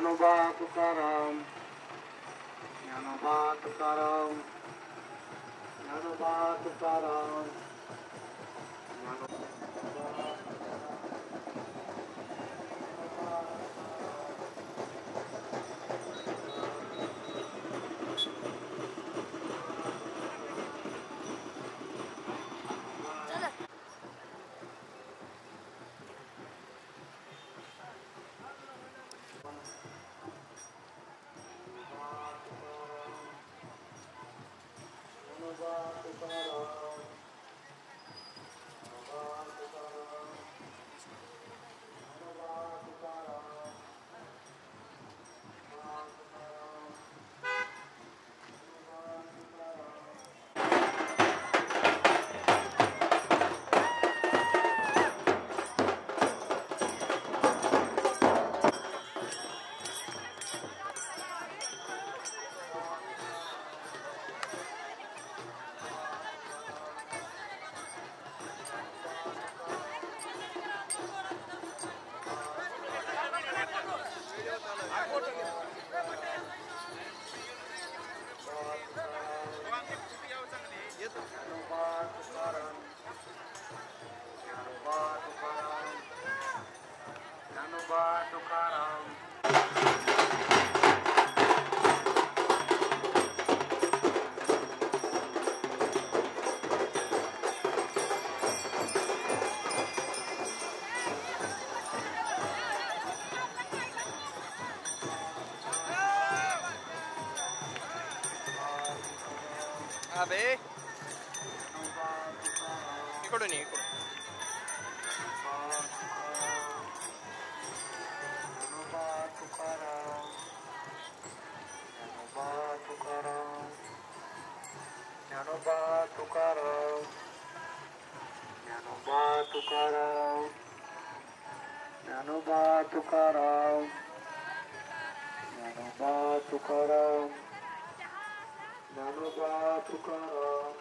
ज्ञानोबा तुकाराम ज्ञानोबा तुकाराम ज्ञानोबा तुकाराम अबे इकडून ये इकडून ज्ञानोबा तुकाराम ज्ञानोबा तुकाराम ज्ञानोबा तुकाराम ज्ञानोबा तुकाराम ज्ञानोबा तुकाराम ज्ञानोबा तुकाराम ज्ञानोबा तुकाराम